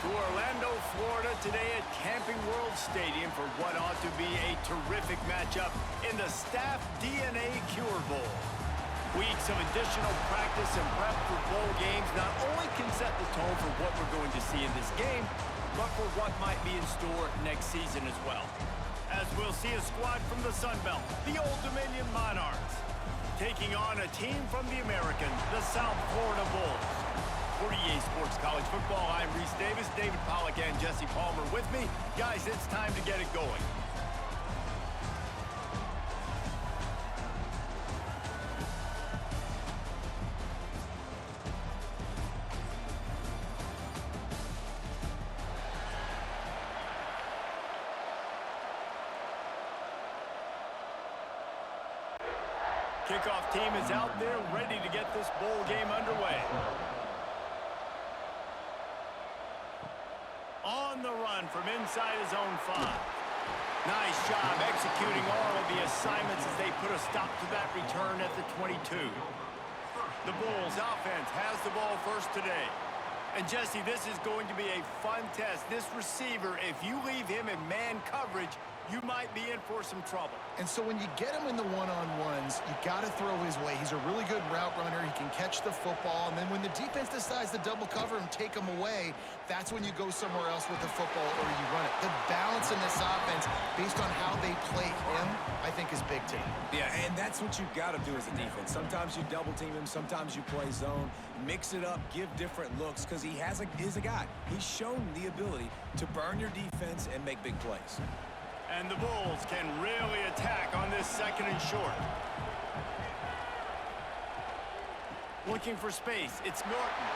to Orlando, Florida today at Camping World Stadium for what ought to be a terrific matchup in the Staff DNA Cure Bowl. Weeks of additional practice and prep for bowl games not only can set the tone for what we're going to see in this game, but for what might be in store next season as well. As we'll see a squad from the Sun Belt, the old Dominion Monarchs, taking on a team from the American, the South Florida Bulls. For EA Sports College Football, I'm Reese Davis, David Pollack, and Jesse Palmer with me. Guys, it's time to get it going. Kickoff team is out there ready to get this bowl game underway. On the run from inside his own 5. Nice job executing all of the assignments as they put a stop to that return at the 22. The Bulls offense has the ball first today. And Jesse, this is going to be a fun test. This receiver, if you leave him in man coverage, you might be in for some trouble. And so when you get him in the one-on-ones, you got to throw his way. He's a really good route runner. He can catch the football. And then when the defense decides to double cover him, take him away, that's when you go somewhere else with the football or you run it. The balance in this offense, based on how they play him, I think is big today. Yeah, and that's what you've got to do as a defense. Sometimes you double team him, sometimes you play zone, mix it up, give different looks, because he is a guy. He's shown the ability to burn your defense and make big plays. And the Bulls can really attack on this second and short. Looking for space, it's Norton.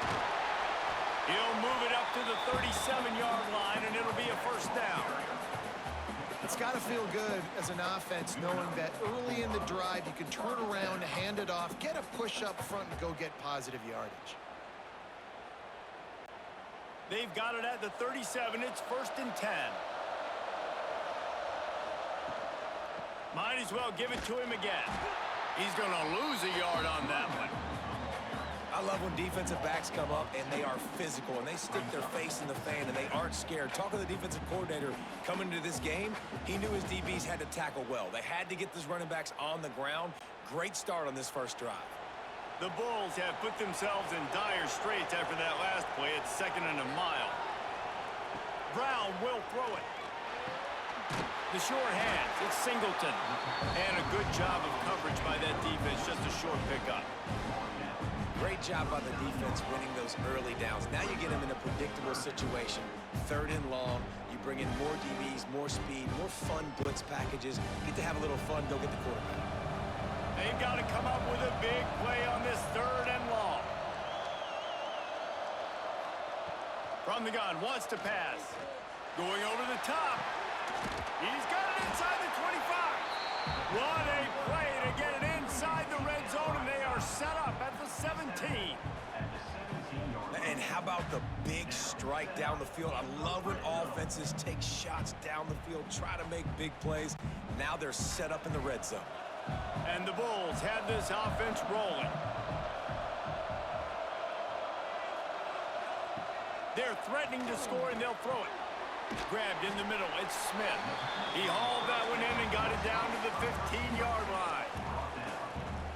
He'll move it up to the 37-yard line, and it'll be a first down. It's got to feel good as an offense knowing that early in the drive you can turn around, hand it off, get a push up front, and go get positive yardage. They've got it at the 37. It's 1st and 10. Might as well give it to him again. He's going to lose a yard on that one. I love when defensive backs come up and they are physical and they stick their face in the fan and they aren't scared. Talk to the defensive coordinator coming into this game. He knew his DBs had to tackle well. They had to get those running backs on the ground. Great start on this first drive. The Bulls have put themselves in dire straits after that last play. It's 2nd and a mile. Brown will throw it. The short hands, it's Singleton. And a good job of coverage by that defense, just a short pickup. Great job by the defense winning those early downs. Now you get them in a predictable situation. 3rd and long, you bring in more DBs, more speed, more fun blitz packages. Get to have a little fun, go get the quarterback. They've got to come up with a big play on this 3rd and long. From the gun, wants to pass. Going over the top. He's got it inside the 25. What a play to get it inside the red zone, and they are set up at the 17. And how about the big strike down the field? I love when offenses take shots down the field, try to make big plays. Now they're set up in the red zone. And the Bulls have this offense rolling. They're threatening to score, and they'll throw it. Grabbed in the middle, it's Smith. He hauled that one in and got it down to the 15-yard line.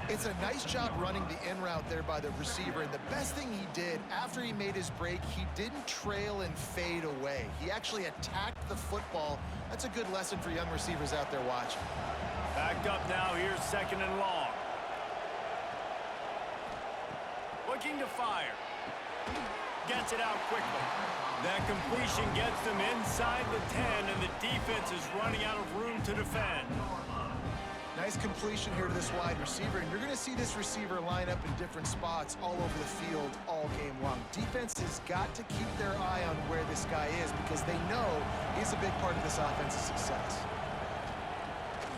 It's a nice job running the in route there by the receiver, and the best thing he did after he made his break, he didn't trail and fade away. He actually attacked the football. That's a good lesson for young receivers out there watching. Backed up now, here's 2nd and long. Looking to fire. Gets it out quickly. That completion gets them inside the 10, and the defense is running out of room to defend. Nice completion here to this wide receiver, and you're going to see this receiver line up in different spots all over the field all game long. Defense has got to keep their eye on where this guy is because they know he's a big part of this offense's success.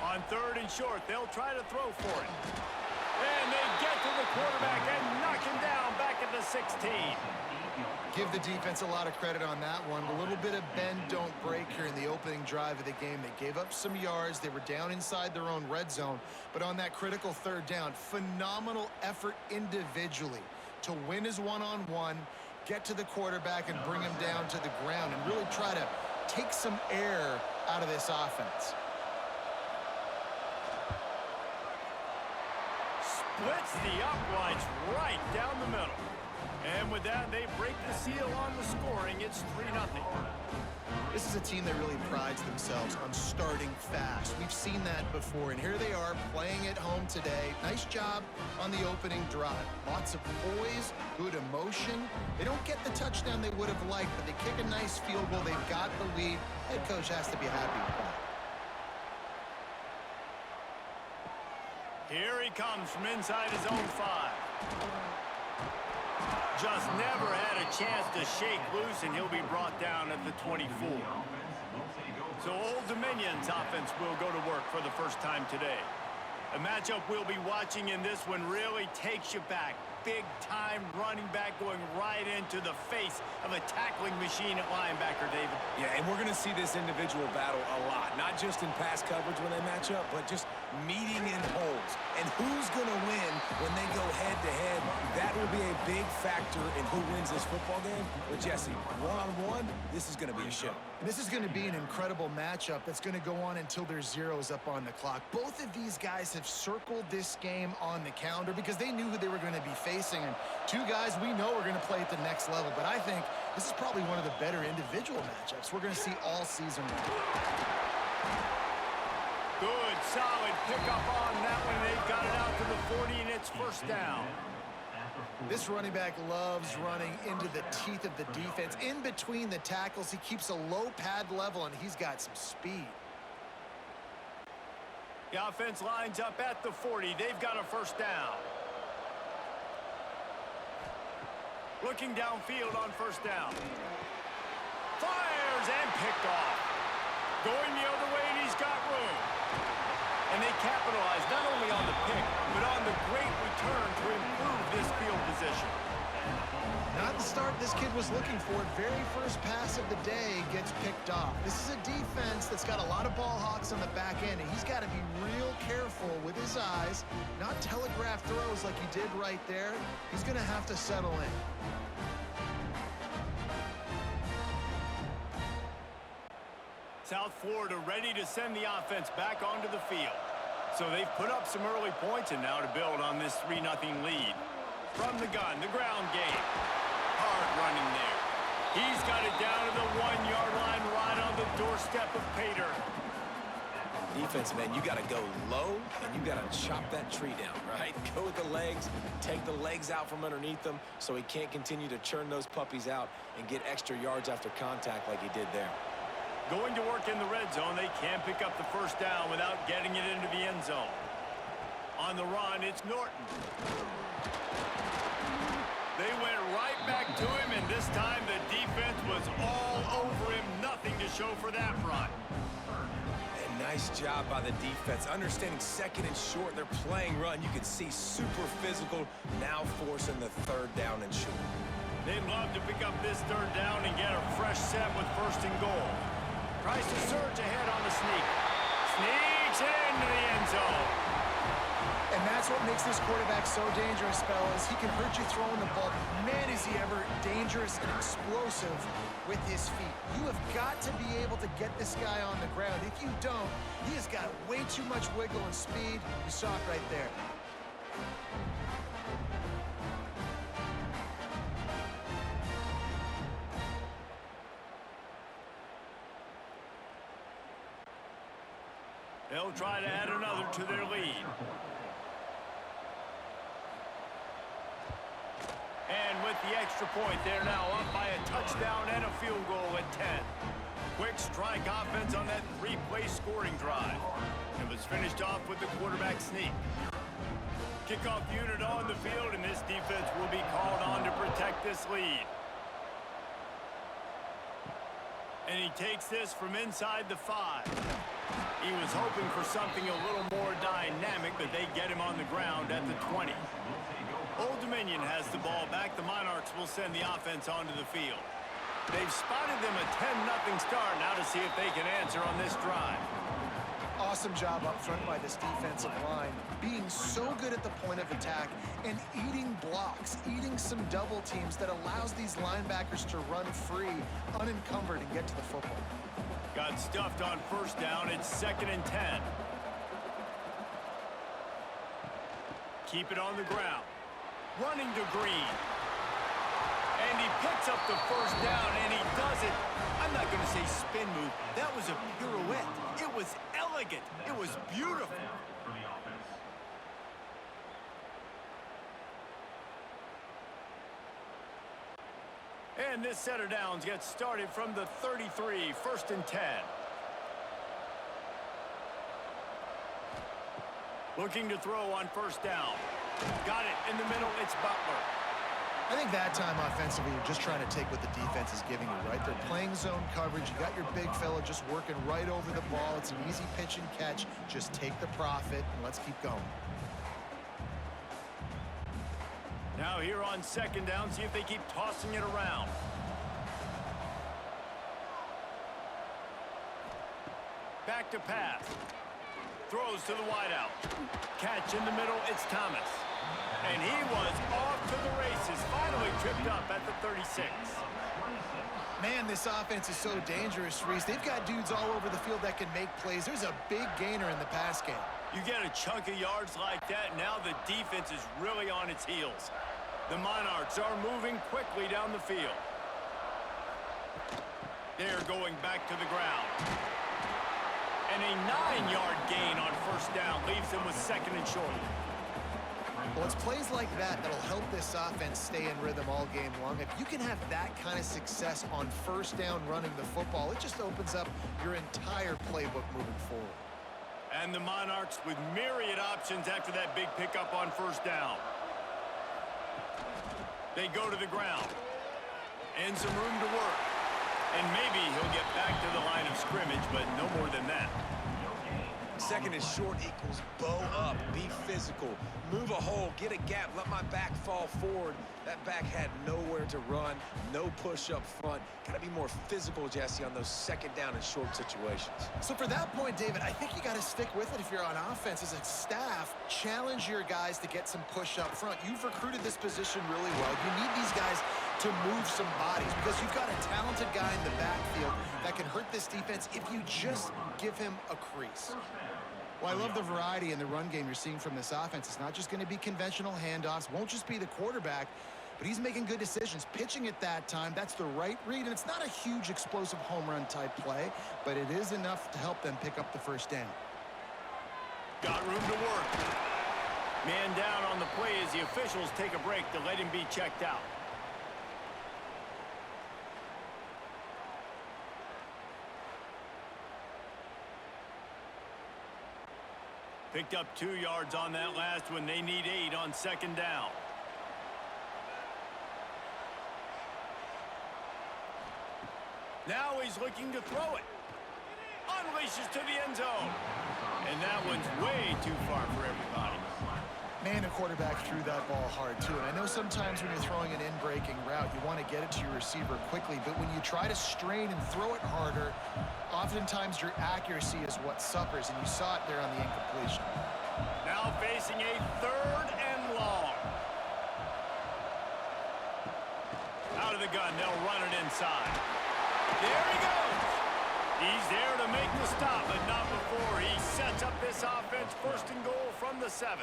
On 3rd and short, they'll try to throw for it. And they get to the quarterback and knock him down back at the 16. Give the defense a lot of credit on that one. A little bit of bend, don't break here in the opening drive of the game. They gave up some yards. They were down inside their own red zone. But on that critical 3rd down, phenomenal effort individually to win his one-on-one get to the quarterback and bring him down to the ground and really try to take some air out of this offense. Splits the uprights right down the middle. And with that, they break the seal on the scoring. It's 3-0. This is a team that really prides themselves on starting fast. We've seen that before, and here they are playing at home today. Nice job on the opening drive. Lots of poise, good emotion. They don't get the touchdown they would have liked, but they kick a nice field goal. They've got the lead. Head coach has to be happy with that. Here he comes from inside his own 5. Just never had a chance to shake loose, and he'll be brought down at the 24. So Old Dominion's offense will go to work for the first time today. A matchup we'll be watching in this one really takes you back. Big-time running back going right into the face of a tackling machine at linebacker, David. Yeah, and we're going to see this individual battle a lot. Not just in pass coverage when they match up, but just meeting in holes. And who's going to win when they go head-to-head? That will be a big factor in who wins this football game. But, Jesse, one-on-one, this is going to be a show. And this is going to be an incredible matchup that's going to go on until there's zeros up on the clock. Both of these guys have circled this game on the calendar because they knew who they were going to be facing. And two guys we know are going to play at the next level. But I think this is probably one of the better individual matchups we're going to see all season long. Good, solid pickup on that one. They've got it out to the 40, and it's first down. This running back loves running into the teeth of the defense. In between the tackles, he keeps a low pad level, and he's got some speed. The offense lines up at the 40. They've got a first down. Looking downfield on first down. Fires and picked off. Going the other way, and he's got room. And they capitalize not only on the pick, but on the great return to improve this field position. Not the start this kid was looking for. Very first pass of the day gets picked off. This is a defense that's got a lot of ball hawks on the back end, and he's got to be real careful with his eyes, not telegraph throws like he did right there. He's going to have to settle in. South Florida ready to send the offense back onto the field. So they've put up some early points, and now to build on this 3-0 lead. From the gun, the ground game. Hard running there. He's got it down to the 1-yard line right on the doorstep of Pater. Defense, man, you got to go low, and you got to chop that tree down, right? Go with the legs, take the legs out from underneath them so he can't continue to churn those puppies out and get extra yards after contact like he did there. Going to work in the red zone, they can't pick up the first down without getting it into the end zone. On the run, it's Norton. They went right back to him, and this time the defense was all over him. Nothing to show for that run. And nice job by the defense. Understanding second and short, they're playing run. You can see super physical, now forcing the third down and short. They'd love to pick up this third down and get a fresh set with first and goal. Tries to surge ahead on the sneak. Sneaks into the end zone. And that's what makes this quarterback so dangerous, fellas. He can hurt you throwing the ball. Man, is he ever dangerous and explosive with his feet. You have got to be able to get this guy on the ground. If you don't, he has got way too much wiggle and speed. You saw it right there. They'll try to add another to their lead. And with the extra point, they're now up by a touchdown and a field goal at 10. Quick strike offense on that three-play scoring drive. It was finished off with the quarterback sneak. Kickoff unit on the field, and this defense will be called on to protect this lead. And he takes this from inside the 5. He was hoping for something a little more dynamic, but they get him on the ground at the 20. Old Dominion has the ball back. The Monarchs will send the offense onto the field. They've spotted them a 10-0 start now to see if they can answer on this drive. Awesome job up front by this defensive line, being so good at the point of attack and eating blocks, eating some double teams that allows these linebackers to run free, unencumbered, and get to the football. Got stuffed on first down. It's 2nd and 10. Keep it on the ground. Running to Green. And he picks up the first down, and he does it. I'm not going to say spin move. That was a pirouette. It was elegant. It was beautiful. And this set of downs gets started from the 33, 1st and 10. Looking to throw on first down. Got it in the middle. It's Butler. I think that time offensively, you're just trying to take what the defense is giving you, right? They're playing zone coverage. You got your big fella just working right over the ball. It's an easy pitch and catch. Just take the profit, and let's keep going. Now here on 2nd down, see if they keep tossing it around. Back to pass. Throws to the wideout. Catch in the middle, it's Thomas. And he was off to the races, finally tripped up at the 36. Man, this offense is so dangerous, Reese. They've got dudes all over the field that can make plays. There's a big gainer in the pass game. You get a chunk of yards like that, now the defense is really on its heels. The Monarchs are moving quickly down the field. They're going back to the ground. And a 9-yard gain on first down leaves them with 2nd and short. Well, it's plays like that that'll help this offense stay in rhythm all game long. If you can have that kind of success on first down running the football, it just opens up your entire playbook moving forward. And the Monarchs with myriad options after that big pickup on first down. They go to the ground. And some room to work. And maybe he'll get back to the line of scrimmage, but no more than that. 2nd and short equals bow up, be physical, move a hole, get a gap, let my back fall forward. That back had nowhere to run, no push up front. Got to be more physical, Jesse, on those 2nd down and short situations. So for that point, David, I think you got to stick with it if you're on offense. As a staff, challenge your guys to get some push up front. You've recruited this position really well. You need these guys to move some bodies because you've got a talented guy in the backfield that can hurt this defense if you just give him a crease. Well, I love the variety in the run game you're seeing from this offense. It's not just going to be conventional handoffs, won't just be the quarterback, but he's making good decisions. Pitching at that time, that's the right read, and it's not a huge explosive home run type play, but it is enough to help them pick up the first down. Got room to work. Man down on the play as the officials take a break to let him be checked out. Picked up 2 yards on that last one. They need 8 on 2nd down. Now he's looking to throw it. Unleashes to the end zone. And that one's way too far for everybody. Man, the quarterback threw that ball hard, too. And I know sometimes when you're throwing an in-breaking route, you want to get it to your receiver quickly. But when you try to strain and throw it harder, oftentimes your accuracy is what suffers. And you saw it there on the incompletion. Now facing a 3rd and long. Out of the gun, they'll run it inside. There he goes. He's there to make the stop, but not before he sets up this offense. 1st and goal from the 7.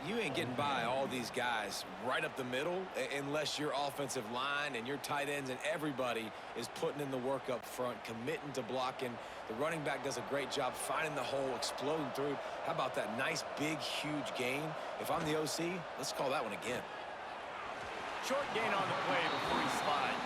You ain't getting by all these guys right up the middle unless your offensive line and your tight ends and everybody is putting in the work up front, committing to blocking. The running back does a great job finding the hole, exploding through. How about that nice, big, huge gain? If I'm the OC, let's call that one again. Short gain on the play before he slides.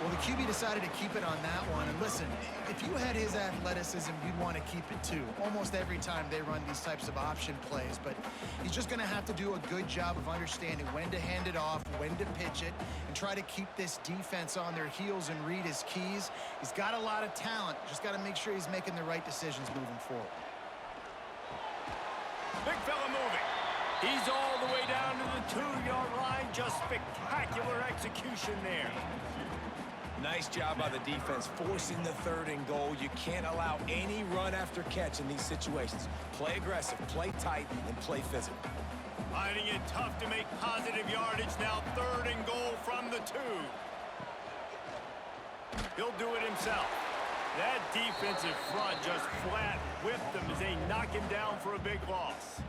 Well, the QB decided to keep it on that one. And listen, if you had his athleticism, you'd want to keep it too. Almost every time they run these types of option plays. But he's just going to have to do a good job of understanding when to hand it off, when to pitch it, and try to keep this defense on their heels and read his keys. He's got a lot of talent. Just got to make sure he's making the right decisions moving forward. Big fella moving. He's all the way down to the 2-yard line. Just spectacular execution there. Nice job by the defense forcing the 3rd and goal. You can't allow any run after catch in these situations. Play aggressive, play tight, and play physical. Finding it tough to make positive yardage now. 3rd and goal from the 2. He'll do it himself. That defensive front just flat whipped them as they knock him down for a big loss.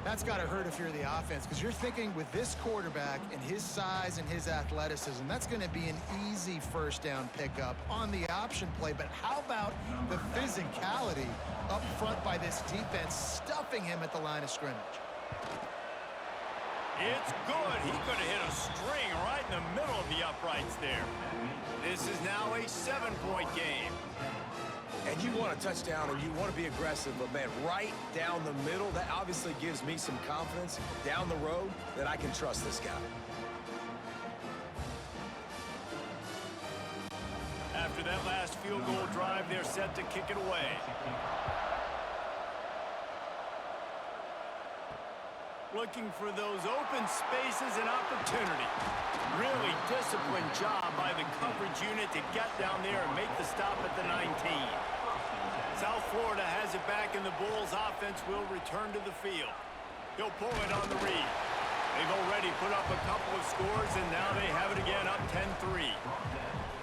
That's got to hurt if you're the offense, because you're thinking with this quarterback and his size and his athleticism, that's going to be an easy 1st down pickup on the option play. But how about the physicality up front by this defense, stuffing him at the line of scrimmage? It's good. He could have hit a string right in the middle of the uprights there. This is now a 7-point game. And you want a touchdown and you want to be aggressive, but man, right down the middle, that obviously gives me some confidence down the road that I can trust this guy. After that last field goal drive, they're set to kick it away. Looking for those open spaces and opportunity. Really disciplined job by the coverage unit to get down there and make the stop at the 19. South Florida has it back, and the Bulls offense will return to the field. He'll pull it on the read. They've already put up a couple of scores, and now they have it again, up 10-3.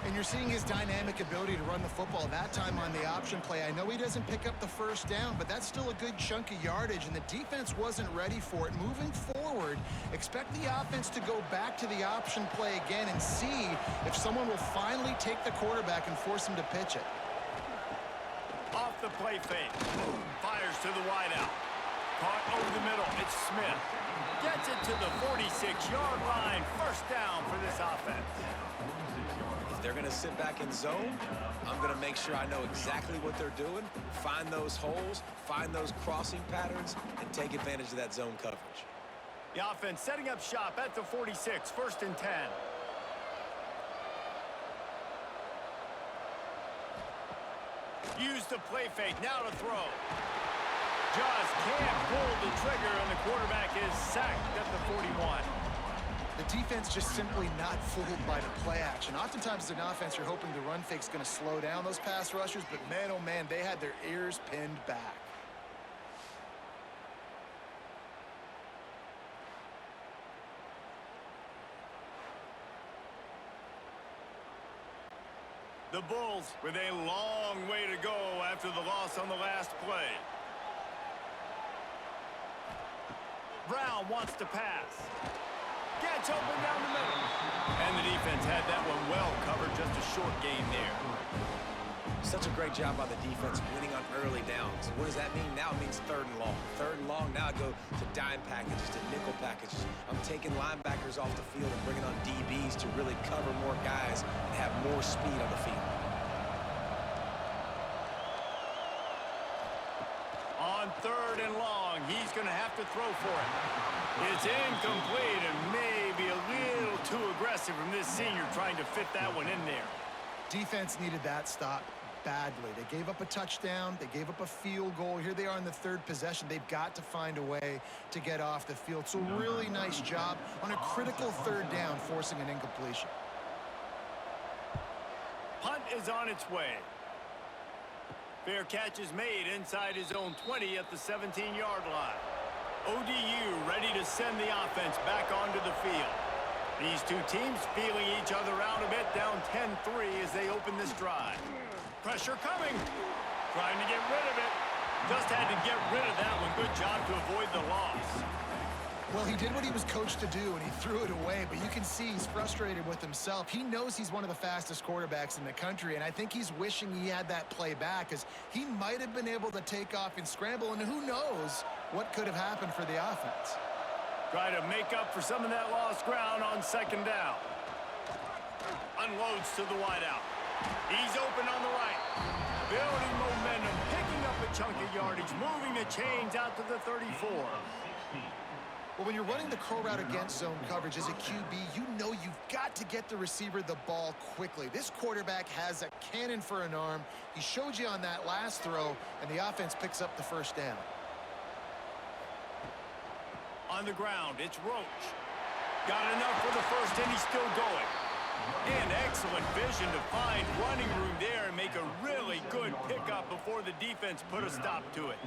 And you're seeing his dynamic ability to run the football, that time on the option play. I know he doesn't pick up the 1st down, but that's still a good chunk of yardage, and the defense wasn't ready for it. Moving forward, expect the offense to go back to the option play again and see if someone will finally take the quarterback and force him to pitch it. Off the play fake. Fires to the wideout. Caught over the middle. It's Smith. Gets it to the 46-yard line. 1st down for this offense. If they're going to sit back in zone, I'm going to make sure I know exactly what they're doing, find those holes, find those crossing patterns, and take advantage of that zone coverage. The offense setting up shop at the 46, 1st and 10. Use the play fake, now to throw. Just can't pull the trigger, and the quarterback is sacked at the 41. The defense just simply not fooled by the play action. Oftentimes as an offense, you're hoping the run fake's going to slow down those pass rushers, but man, oh man, they had their ears pinned back. The Bulls with a long way to go after the loss on the last play. Brown wants to pass. Gets open down the middle. And the defense had that one well covered. Just a short game there. Such a great job by the defense winning on early downs. What does that mean? Now it means 3rd and long. 3rd and long, now I go to dime packages, to nickel packages. I'm taking linebackers off the field and bringing on DBs to really cover more guys and have more speed on the field. On 3rd and long, he's going to have to throw for it. It's incomplete and maybe a little too aggressive from this senior trying to fit that one in there. Defense needed that stop badly. They gave up a touchdown. They gave up a field goal. Here they are in the 3rd possession. They've got to find a way to get off the field. So really nice job on a critical 3rd down, forcing an incompletion. Punt is on its way. Fair catch is made inside his own 20 at the 17-yard line. ODU ready to send the offense back onto the field. These two teams feeling each other out a bit, down 10-3 as they open this drive. Pressure coming. Trying to get rid of it. Just had to get rid of that one. Good job to avoid the loss. Well, he did what he was coached to do, and he threw it away, but you can see he's frustrated with himself. He knows he's one of the fastest quarterbacks in the country, and I think he's wishing he had that play back, because he might have been able to take off and scramble, and who knows what could have happened for the offense. Try to make up for some of that lost ground on 2nd down. Unloads to the wideout. He's open on the right. Building momentum, picking up a chunk of yardage, moving the chains out to the 34. Well, when you're running the curl route against zone coverage as a QB, you know you've got to get the receiver the ball quickly. This quarterback has a cannon for an arm. He showed you on that last throw, and the offense picks up the 1st down. On the ground, it's Roach. Got enough for the 1st, and he's still going. And excellent vision to find running room there and make a really good pickup before the defense put a stop to it.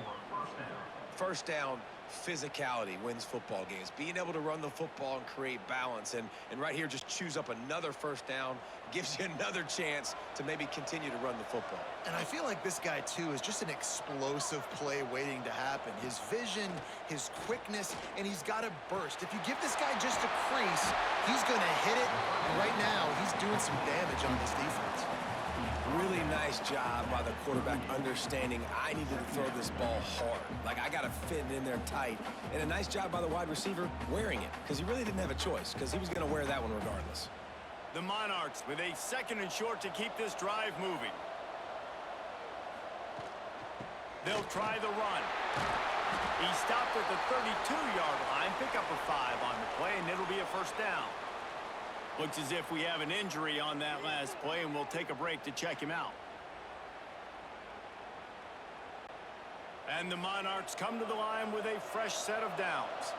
First down, physicality wins football games. Being able to run the football and create balance. And right here, just choose up another first down. Gives you another chance to maybe continue to run the football. And I feel like this guy, too, is just an explosive play waiting to happen. His vision, his quickness, and he's got a burst. If you give this guy just a crease, he's going to hit it. And right now, he's doing some damage on this defense. Really nice job by the quarterback understanding I needed to throw this ball hard. Like, I got to fit it in there tight. And a nice job by the wide receiver wearing it, because he really didn't have a choice, because he was going to wear that one regardless. The Monarchs with a 2nd and short to keep this drive moving. They'll try the run. He stopped at the 32-yard line, pick up a 5 on the play, and it'll be a first down. Looks as if we have an injury on that last play, and we'll take a break to check him out. And the Monarchs come to the line with a fresh set of downs.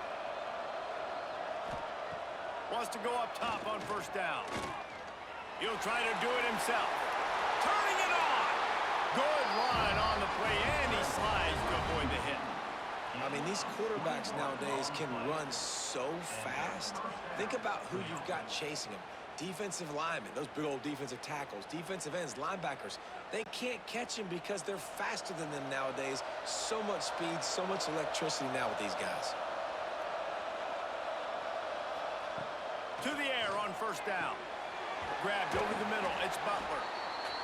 Wants to go up top on first down. He'll try to do it himself. Turning it on. Good run on the play, and he slides to avoid the hit. I mean, these quarterbacks nowadays can run so fast. Think about who you've got chasing them. Defensive linemen, those big old defensive tackles, defensive ends, linebackers. They can't catch him because they're faster than them nowadays. So much speed, so much electricity now with these guys. To the air on first down. Grabbed over the middle. It's Butler.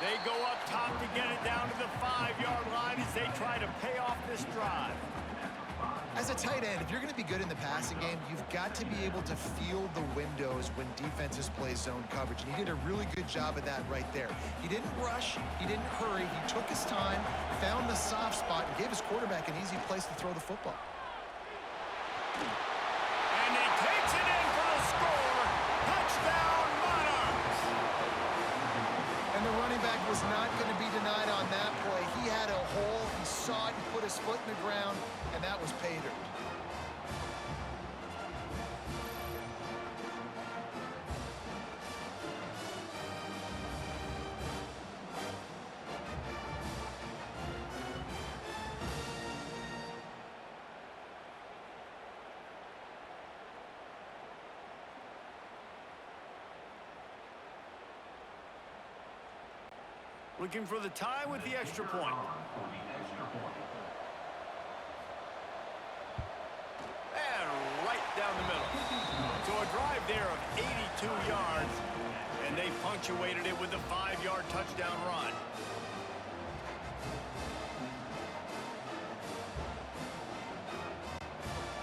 They go up top to get it down to the 5-yard line as they try to pay off this drive. As a tight end, if you're going to be good in the passing game, you've got to be able to feel the windows when defenses play zone coverage. And he did a really good job of that right there. He didn't rush. He didn't hurry. He took his time, found the soft spot, and gave his quarterback an easy place to throw the football. And he takes it in for the score. Touchdown, Monarchs! And the running back was not going to be denied on that play. He had a hole. He saw it. He put his foot in the ground, and that was pay dirt. Looking for the tie with the extra point. And right down the middle. So a drive there of 82 yards, and they punctuated it with a 5-yard touchdown run.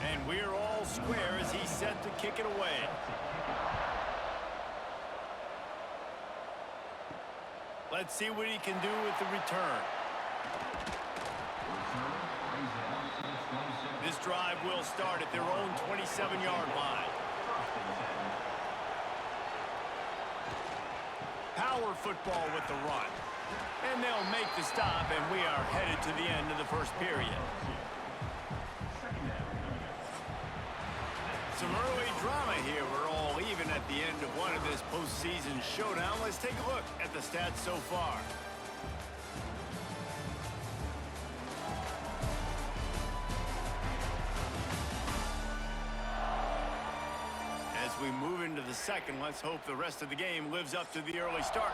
And we're all square as he's set to kick it away. Let's see what he can do with the return. This drive will start at their own 27-yard line. Power football with the run. And they'll make the stop, and we are headed to the end of the first period. Some early drama here. We're all even at the end of one of this postseason showdown. Let's take a look at the stats so far. As we move into the second, let's hope the rest of the game lives up to the early start.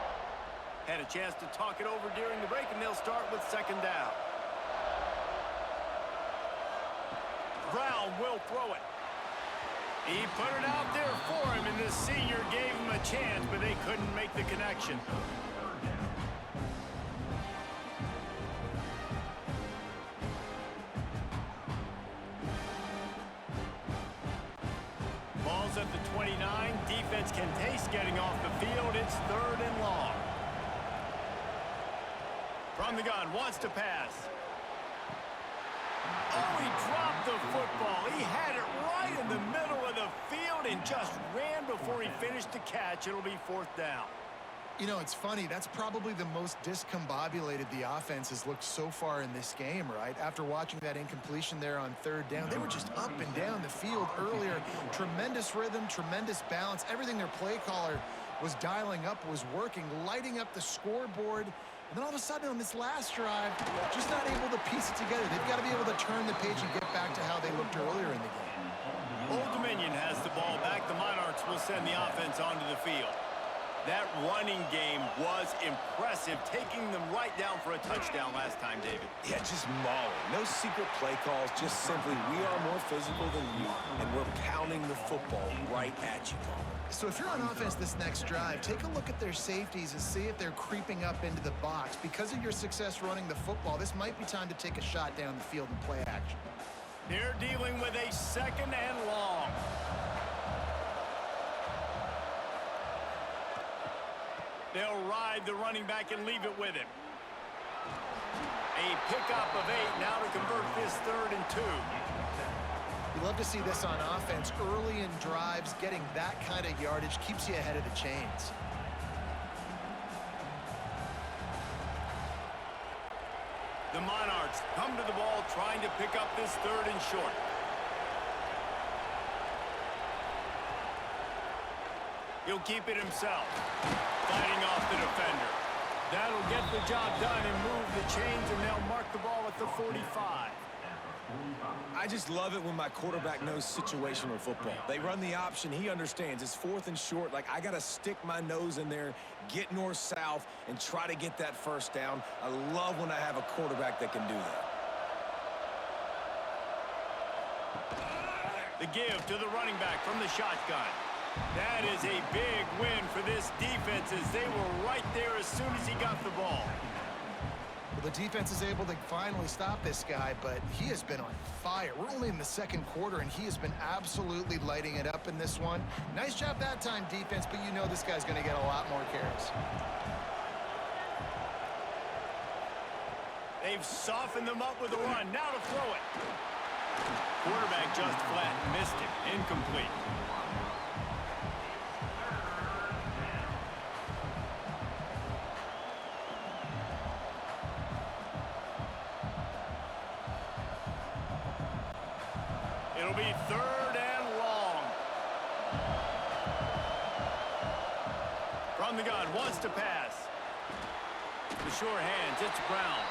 Had a chance to talk it over during the break, and they'll start with second down. Brown will throw it. He put it out there for him, and the senior gave him a chance, but they couldn't make the connection. Ball's at the 29. Defense can taste getting off the field. It's 3rd and long. From the gun, wants to pass. Oh, he dropped the football. He had it right in the middle of the field and just ran before he finished the catch. It'll be 4th down. You know, it's funny. That's probably the most discombobulated the offense has looked so far in this game, right? After watching that incompletion there on 3rd down, they were just up and down the field earlier. Tremendous rhythm, tremendous balance, everything their play caller was dialing up, was working, lighting up the scoreboard. And then all of a sudden on this last drive, just not able to piece it together. They've got to be able to turn the page and get back to how they looked earlier in the game. Old Dominion has the ball back. The Monarchs will send the offense onto the field. That running game was impressive, taking them right down for a touchdown last time, David. Yeah, just mauling. No secret play calls, just simply we are more physical than you, and we're pounding the football right at you, Palmer. So if you're on offense this next drive, take a look at their safeties and see if they're creeping up into the box. Because of your success running the football, this might be time to take a shot down the field and play action. They're dealing with a 2nd and long. They'll ride the running back and leave it with him. A pickup of 8 now to convert this 3rd and 2. You love to see this on offense. Early in drives, getting that kind of yardage keeps you ahead of the chains. The Monarchs come to the ball trying to pick up this 3rd and short. He'll keep it himself, fighting off the defender. That'll get the job done and move the chains, and they'll mark the ball at the 45. I just love it when my quarterback knows situational football. They run the option. He understands. It's 4th and short. Like, I got to stick my nose in there, get north-south, and try to get that 1st down. I love when I have a quarterback that can do that. The give to the running back from the shotgun. That is a big win for this defense, as they were right there as soon as he got the ball. Well, the defense is able to finally stop this guy, but he has been on fire. We're only in the 2nd quarter, and he has been absolutely lighting it up in this one. Nice job that time, defense, but you know this guy's going to get a lot more carries. They've softened them up with a run. Now to throw it. Quarterback just flat missed it. Incomplete. It'll be 3rd and long. From the gun, wants to pass. The sure hands, it's Brown.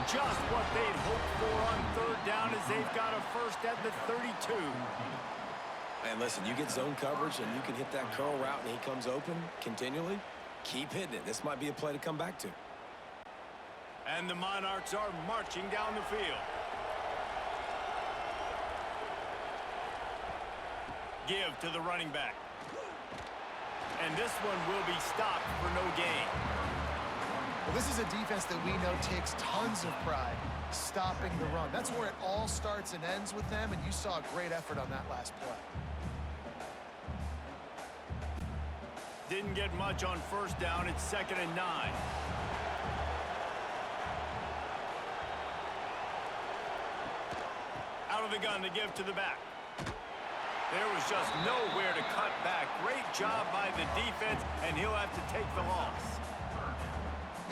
Just what they'd hoped for on 3rd down, as they've got a 1st at the 32. And listen, you get zone coverage and you can hit that curl route and he comes open continually. Keep hitting it. This might be a play to come back to. And the Monarchs are marching down the field. Give to the running back. And this one will be stopped for no gain. Well, this is a defense that we know takes tons of pride stopping the run. That's where it all starts and ends with them, and you saw a great effort on that last play. Didn't get much on 1st down. It's 2nd and 9. Out of the gun to give to the back. There was just nowhere to cut back. Great job by the defense, and he'll have to take the loss.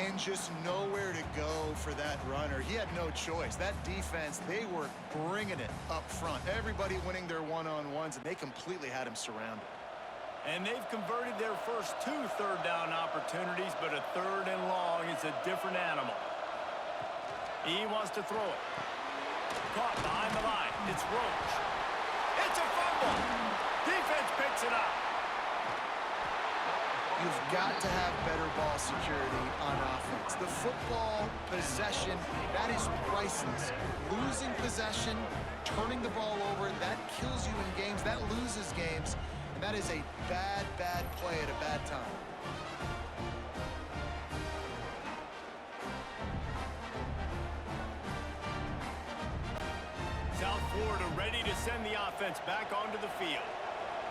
And just nowhere to go for that runner. He had no choice. That defense, they were bringing it up front. Everybody winning their one-on-ones, and they completely had him surrounded. And they've converted their first 2 3rd down opportunities, but a 3rd and long is a different animal. He wants to throw it. Caught behind the line. It's Roach. It's a fumble. Defense picks it up. You've got to have better ball security on offense. The football possession, that is priceless. Losing possession, turning the ball over, that kills you in games. That loses games. And that is a bad, bad play at a bad time. South Florida ready to send the offense back onto the field.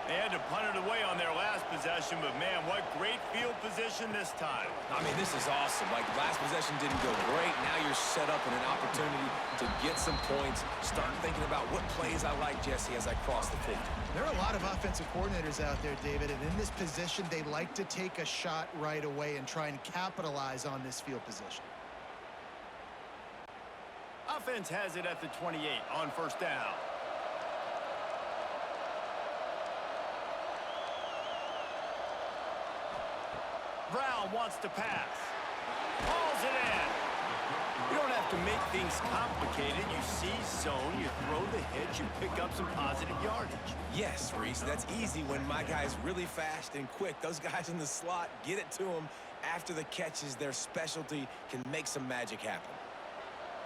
They had to punt it away on their last possession, but man, what great field position this time. I mean, this is awesome. Like, last possession didn't go great. Now you're set up in an opportunity to get some points. Start thinking about what plays I like, Jesse, as I cross the 50. There are a lot of offensive coordinators out there, David, and in this position, they like to take a shot right away and try and capitalize on this field position. Offense has it at the 28 on 1st down. Brown wants to pass. Hauls it in. You don't have to make things complicated. You see zone, you throw the hitch, you pick up some positive yardage. Yes, Reese, that's easy when my guy's really fast and quick. Those guys in the slot, get it to them after the catch is their specialty, can make some magic happen.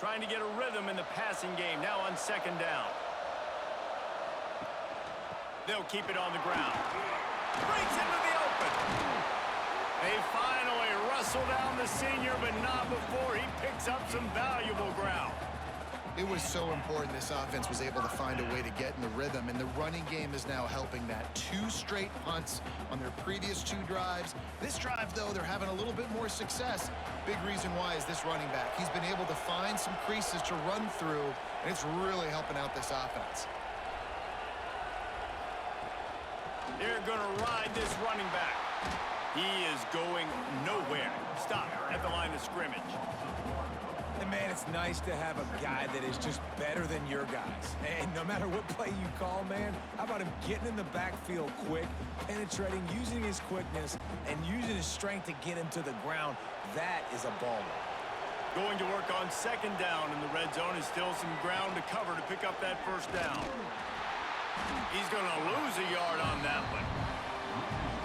Trying to get a rhythm in the passing game, now on second down. They'll keep it on the ground. Breaks into the open. They finally wrestle down the senior, but not before he picks up some valuable ground. It was so important this offense was able to find a way to get in the rhythm, and the running game is now helping that. 2 straight punts on their previous 2 drives. This drive, though, they're having a little bit more success. Big reason why is this running back. He's been able to find some creases to run through, and it's really helping out this offense. They're going to ride this running back. He is going nowhere. Stop at the line of scrimmage. And man, it's nice to have a guy that is just better than your guys. And no matter what play you call, man, how about him getting in the backfield quick, penetrating, using his quickness, and using his strength to get him to the ground. That is a baller. Going to work on second down in the red zone is still some ground to cover to pick up that first down. He's going to lose a yard on that one.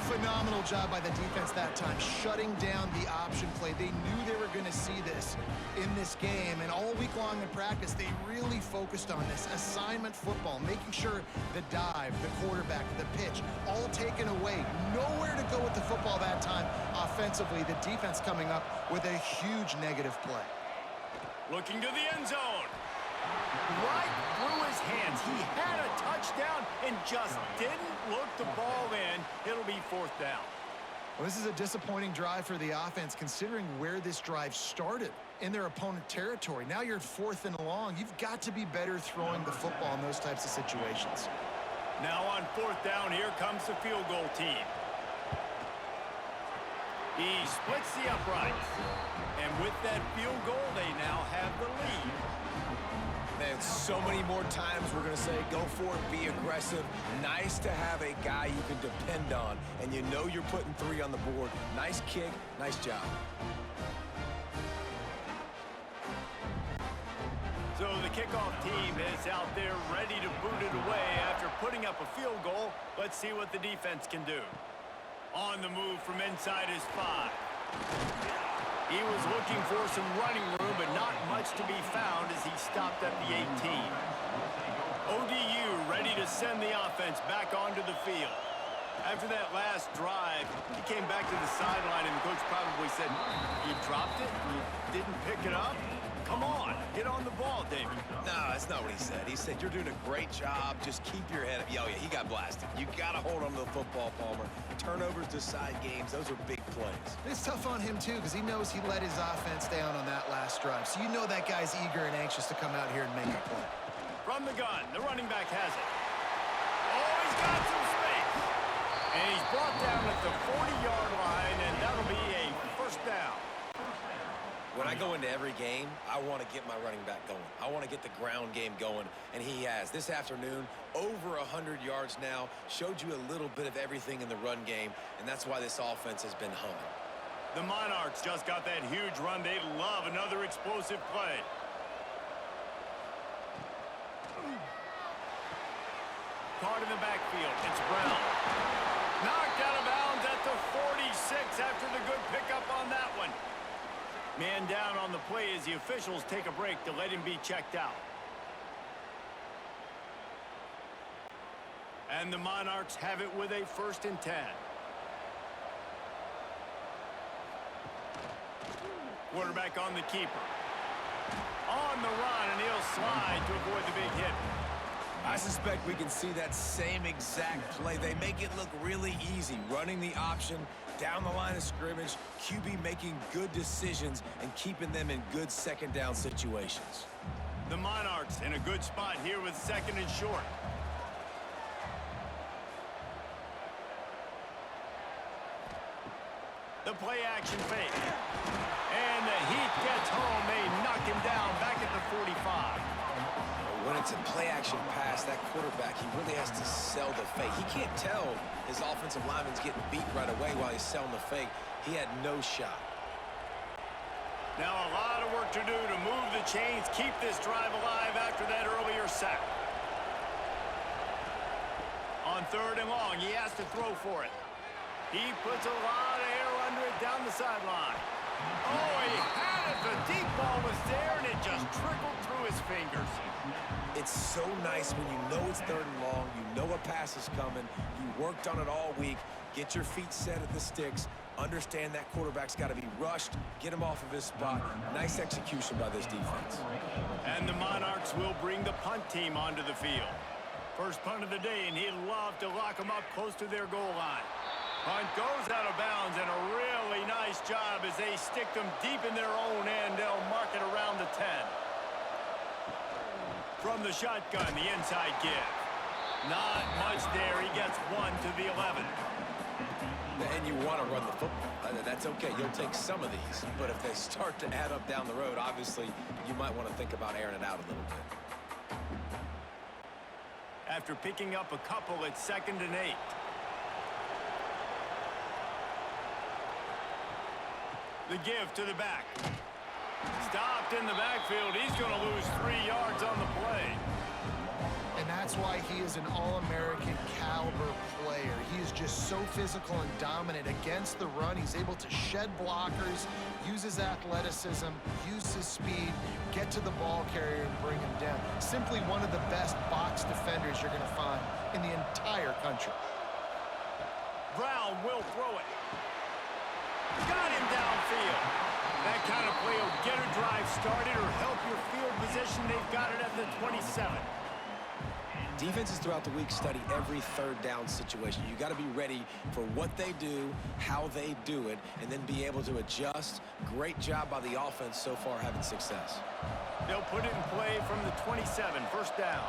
Phenomenal job by the defense that time, shutting down the option play. They knew they were going to see this in this game, and all week long in practice, they really focused on this assignment football, making sure the dive, the quarterback, the pitch, all taken away. Nowhere to go with the football that time offensively. The defense coming up with a huge negative play. Looking to the end zone. Right through his hands. He had a touchdown and just didn't look the ball in. It'll be fourth down. Well, this is a disappointing drive for the offense, considering where this drive started in their opponent territory. Now you're at 4th and long. You've got to be better throwing the football in those types of situations. Now on 4th down, here comes the field goal team. He splits the uprights. And with that field goal, they now have the lead. Man, so many more times we're going to say, go for it, be aggressive. Nice to have a guy you can depend on, and you know you're putting 3 on the board. Nice kick, nice job. So the kickoff team is out there ready to boot it away after putting up a field goal. Let's see what the defense can do. On the move from inside his 5. He was looking for some running room, but not much to be found as he stopped at the 18. ODU ready to send the offense back onto the field. After that last drive, he came back to the sideline, and the coach probably said, "You dropped it? You didn't pick it up? Come on, get on the ball, David." No, that's not what he said. He said, you're doing a great job. Just keep your head up. Oh, yeah, he got blasted. You got to hold on to the football, Palmer. Turnovers decide games. Those are big plays. It's tough on him, too, because he knows he let his offense down on that last drive. So you know that guy's eager and anxious to come out here and make a play. From the gun, the running back has it. Oh, he's got some space. And he's brought down at the 40-yard line, and that'll be a first down. When I go into every game, I want to get my running back going. I want to get the ground game going, and he has. This afternoon, over 100 yards now, showed you a little bit of everything in the run game, and that's why this offense has been humming. The Monarchs just got that huge run. They love another explosive play. Caught in the backfield. It's Brown. Knocked out of bounds at the 46 after the good pickup on that one. Man down on the play as the officials take a break to let him be checked out. And the Monarchs have it with a 1st and 10. Quarterback on the keeper. On the run, and he'll slide to avoid the big hit. I suspect we can see that same exact play. They make it look really easy, running the option down the line of scrimmage, QB making good decisions and keeping them in good second down situations. The Monarchs in a good spot here with 2nd and short. The play action fake. And the heat gets home. They knock him down back at the 45. When it's a play-action pass, that quarterback, he really has to sell the fake. He can't tell his offensive lineman's getting beat right away while he's selling the fake. He had no shot. Now a lot of work to do to move the chains, keep this drive alive after that earlier sack. On 3rd and long, he has to throw for it. He puts a lot of air under it down the sideline. Oh, he had it. The deep ball was there, and it just trickled through his fingers. It's so nice when you know it's 3rd and long, you know a pass is coming, you worked on it all week, get your feet set at the sticks, understand that quarterback's got to be rushed, get him off of his spot. Nice execution by this defense. And the Monarchs will bring the punt team onto the field. First punt of the day, and he'd love to lock them up close to their goal line. Punt goes out of bounds, and a really nice job as they stick them deep in their own end. They'll mark it around the 10. From the shotgun, the inside give. Not much there. He gets 1 to the 11. And you want to run the football. That's okay. You'll take some of these. But if they start to add up down the road, obviously, you might want to think about airing it out a little bit. After picking up a couple, it's 2nd and 8. The give to the back. Stopped in the backfield. He's going to lose 3 yards on the play. And that's why he is an All-American caliber player. He is just so physical and dominant against the run. He's able to shed blockers, use his athleticism, use his speed, get to the ball carrier and bring him down. Simply one of the best box defenders you're going to find in the entire country. Brown will throw it. Got him downfield. That kind of play will get a drive started or help your field position. They've got it at the 27. Defenses throughout the week study every 3rd down situation. You got to be ready for what they do, how they do it, and then be able to adjust. Great job by the offense so far having success. They'll put it in play from the 27, 1st down.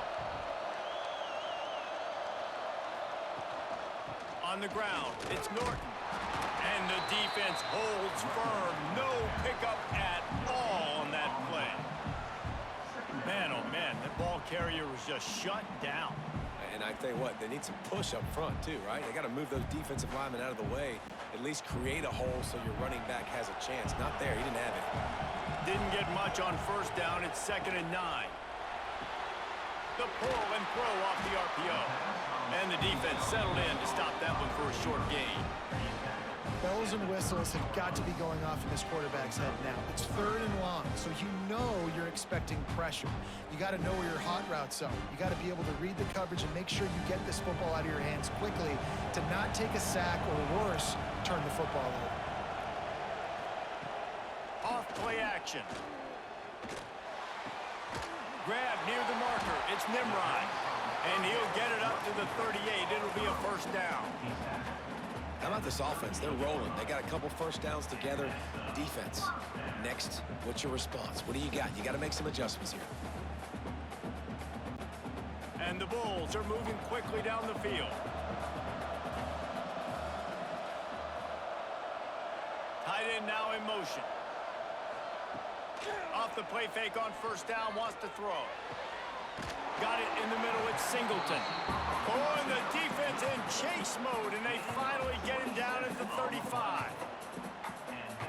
On the ground, it's Norton. And the defense holds firm. No pickup at all on that play. Man, oh man, that ball carrier was just shut down. And I tell you what, they need some push up front too, right? They got to move those defensive linemen out of the way, at least create a hole so your running back has a chance. Not there, he didn't have it. Didn't get much on 1st down. It's 2nd and 9. The pull and throw off the RPO. And the defense settled in to stop that one for a short gain. Bells and whistles have got to be going off in this quarterback's head now. It's 3rd and long, so you know you're expecting pressure. You got to know where your hot routes are. You got to be able to read the coverage and make sure you get this football out of your hands quickly to not take a sack or worse, turn the football over. Off play action. Grab near the marker. It's Nimrod. And he'll get it up to the 38. It'll be a 1st down. How about this offense? They're rolling. They got a couple 1st downs together. Defense. Next, what's your response? What do you got? You got to make some adjustments here. And the Bulls are moving quickly down the field. Tight end now in motion. Off the play fake on 1st down, wants to throw. Got it in the middle, it's Singleton. Oh, and the defense in chase mode, and they finally get him down at the 35.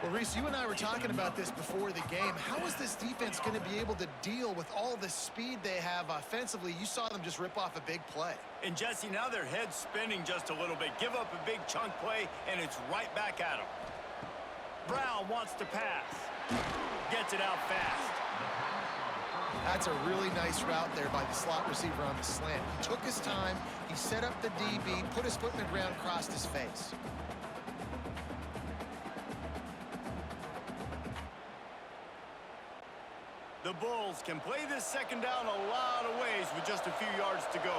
Well, Reese, you and I were talking about this before the game. How is this defense going to be able to deal with all the speed they have offensively? You saw them just rip off a big play. And, Jesse, now their head's spinning just a little bit. Give up a big chunk play, and it's right back at them. Brown wants to pass. Gets it out fast. That's a really nice route there by the slot receiver on the slant. He took his time, he set up the DB, put his foot in the ground, crossed his face. The Bulls can play this 2nd down a lot of ways with just a few yards to go.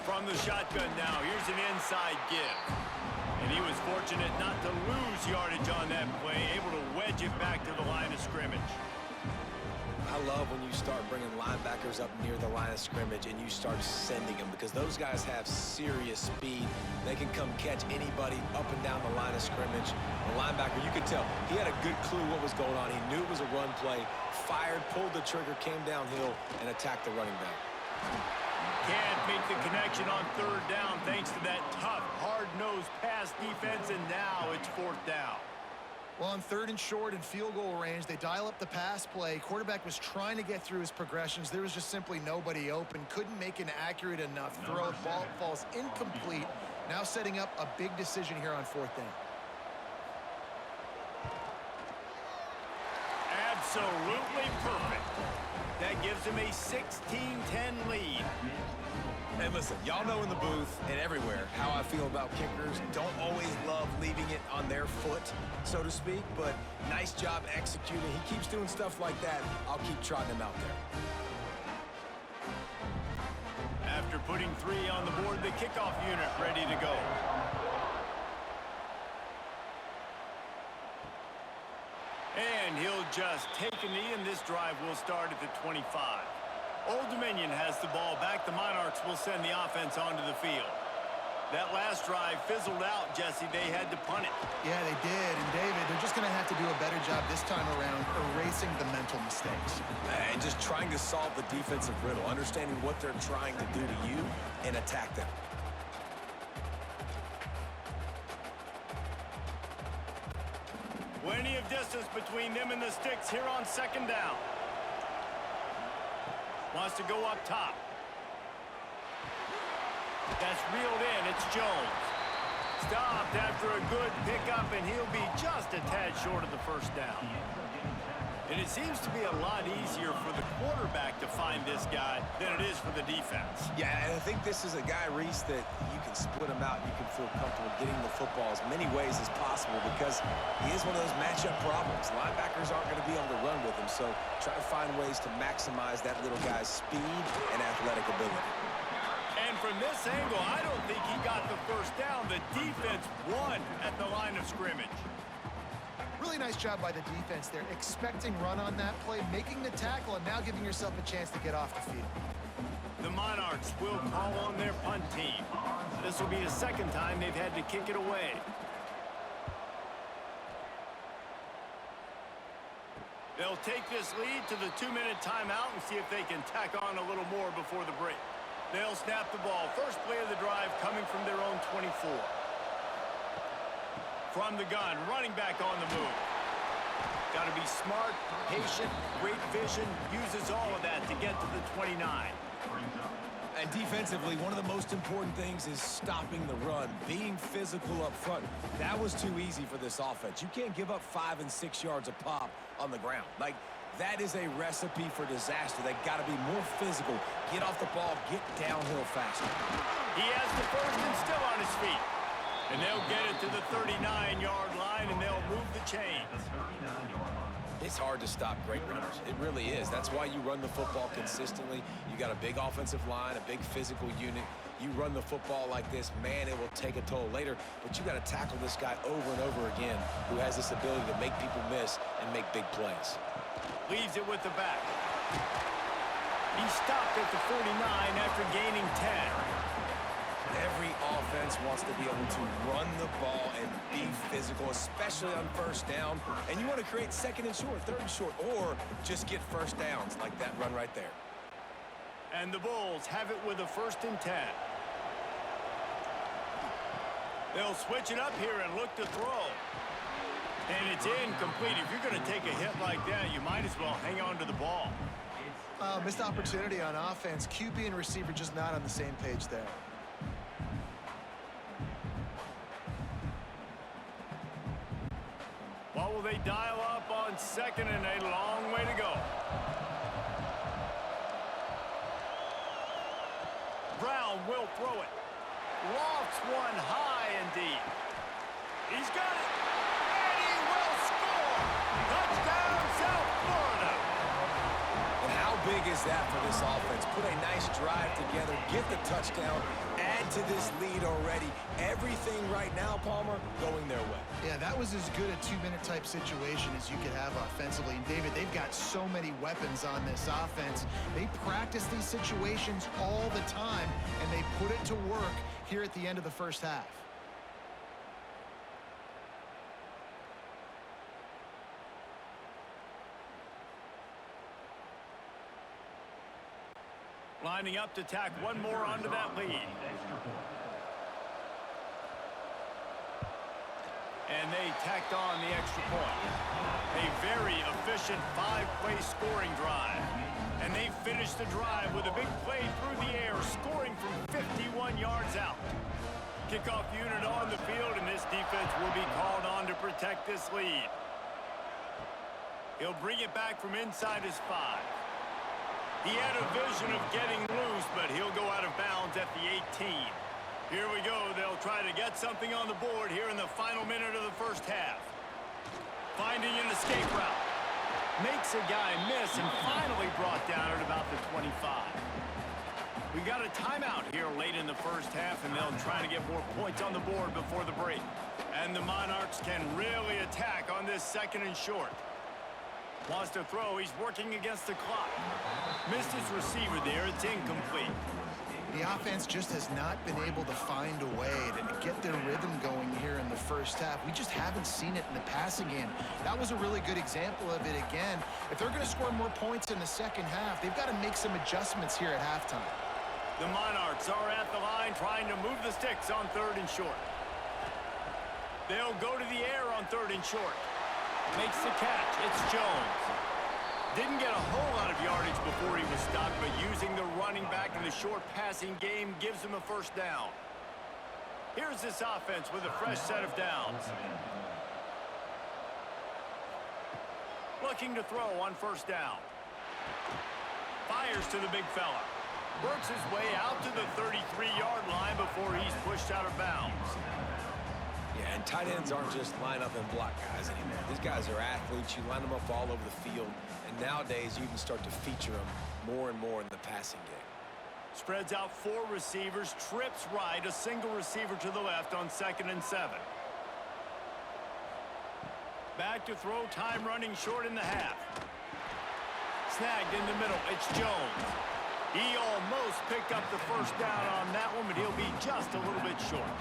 From the shotgun now, here's an inside give. And he was fortunate not to lose yardage on that play, able to wedge it back to the line of scrimmage. I love when you start bringing linebackers up near the line of scrimmage and you start sending them, because those guys have serious speed. They can come catch anybody up and down the line of scrimmage. The linebacker, you could tell, he had a good clue what was going on. He knew it was a run play, fired, pulled the trigger, came downhill, and attacked the running back. Can't make the connection on third down thanks to that tough, hard-nosed pass defense, and now it's fourth down. Well, on third and short and field goal range, they dial up the pass play. Quarterback was trying to get through his progressions. There was just simply nobody open. Couldn't make an accurate enough throw. Ball falls incomplete. Now setting up a big decision here on fourth down. Absolutely perfect. That gives him a 16-10 lead. And listen, y'all know in the booth and everywhere how I feel about kickers. Don't always love leaving it on their foot, so to speak, but nice job executing. He keeps doing stuff like that. I'll keep trotting him out there. After putting 3 on the board, the kickoff unit ready to go. And he'll just take a knee, and this drive will start at the 25. Old Dominion has the ball back. The Monarchs will send the offense onto the field. That last drive fizzled out, Jesse. They had to punt it. Yeah, they did. And, David, they're just going to have to do a better job this time around erasing the mental mistakes. And just trying to solve the defensive riddle, understanding what they're trying to do to you and attack them. Plenty of distance between them and the sticks here on second down. Wants to go up top. That's reeled in. It's Jones. Stopped after a good pickup, and he'll be just a tad short of the first down. And it seems to be a lot easier for the quarterback to find this guy than it is for the defense. Yeah, and I think this is a guy, Reese, that you can split him out. You can feel comfortable getting the football as many ways as possible because he is one of those matchup problems. Linebackers aren't going to be able to run with him, so try to find ways to maximize that little guy's speed and athletic ability. And from this angle, I don't think he got the first down. The defense won at the line of scrimmage. Really nice job by the defense there, expecting run on that play, making the tackle, and now giving yourself a chance to get off the field. The Monarchs will call on their punt team. This will be the second time they've had to kick it away. They'll take this lead to the 2-minute timeout and see if they can tack on a little more before the break. They'll snap the ball. First play of the drive coming from their own 24. From the gun, running back on the move. Got to be smart, patient, great vision, uses all of that to get to the 29. And defensively, one of the most important things is stopping the run, being physical up front. That was too easy for this offense. You can't give up 5 and 6 yards a pop on the ground. Like, that is a recipe for disaster. They got to be more physical, get off the ball, get downhill faster. He has the first and still on his feet. And they'll get it to the 39-yard line, and they'll move the chains. It's hard to stop great runners. It really is. That's why you run the football consistently. You got a big offensive line, a big physical unit. You run the football like this, man, it will take a toll later. But you got to tackle this guy over and over again who has this ability to make people miss and make big plays. Leaves it with the back. He stopped at the 49 after gaining 10. Every offense wants to be able to run the ball and be physical, especially on first down. And you want to create second and short, third and short, or just get first downs like that run right there. And the Bulls have it with a 1st and 10. They'll switch it up here and look to throw. And it's incomplete. If you're going to take a hit like that, you might as well hang on to the ball. Missed opportunity on offense. QB and receiver just not on the same page there. What will they dial up on 2nd and a long way to go? Brown will throw it. Lofts one high and deep. He's got it. And he will score. Touchdown, South Florida. And how big is that for this offense? Put a nice drive together, get the touchdown, add to this lead already. Everything right now, Palmer, going their way. Yeah, that was as good a 2-minute type situation as you could have offensively. And, David, they've got so many weapons on this offense. They practice these situations all the time, and they put it to work here at the end of the first half. Lining up to tack one more onto that lead. And they tacked on the extra point. A very efficient 5-play scoring drive. And they finished the drive with a big play through the air, scoring from 51 yards out. Kickoff unit on the field, and this defense will be called on to protect this lead. He'll bring it back from inside his 5. He had a vision of getting loose, but he'll go out of bounds at the 18. Here we go. They'll try to get something on the board here in the final minute of the first half. Finding an escape route. Makes a guy miss and finally brought down at about the 25. We got a timeout here late in the first half, and they'll try to get more points on the board before the break. And the Monarchs can really attack on this 2nd and short. Wants to throw. He's working against the clock. Missed his receiver there. It's incomplete. The offense just has not been able to find a way to get their rhythm going here in the first half. We just haven't seen it in the passing game. That was a really good example of it again. If they're going to score more points in the second half, they've got to make some adjustments here at halftime. The Monarchs are at the line trying to move the sticks on 3rd and short. They'll go to the air on 3rd and short. Makes the catch. It's Jones. Didn't get a whole lot of yardage before he was stopped, but using the running back in the short passing game gives him a first down. Here's this offense with a fresh set of downs. Looking to throw on 1st down. Fires to the big fella. Works his way out to the 33-yard line before he's pushed out of bounds. Yeah, and tight ends aren't just line up and block guys anymore. These guys are athletes. You line them up all over the field. And nowadays, you can start to feature them more and more in the passing game. Spreads out 4 receivers, trips right, a single receiver to the left on 2nd and 7. Back to throw, time running short in the half. Snagged in the middle, it's Jones. He almost picked up the first down on that one, but he'll be just a little bit short.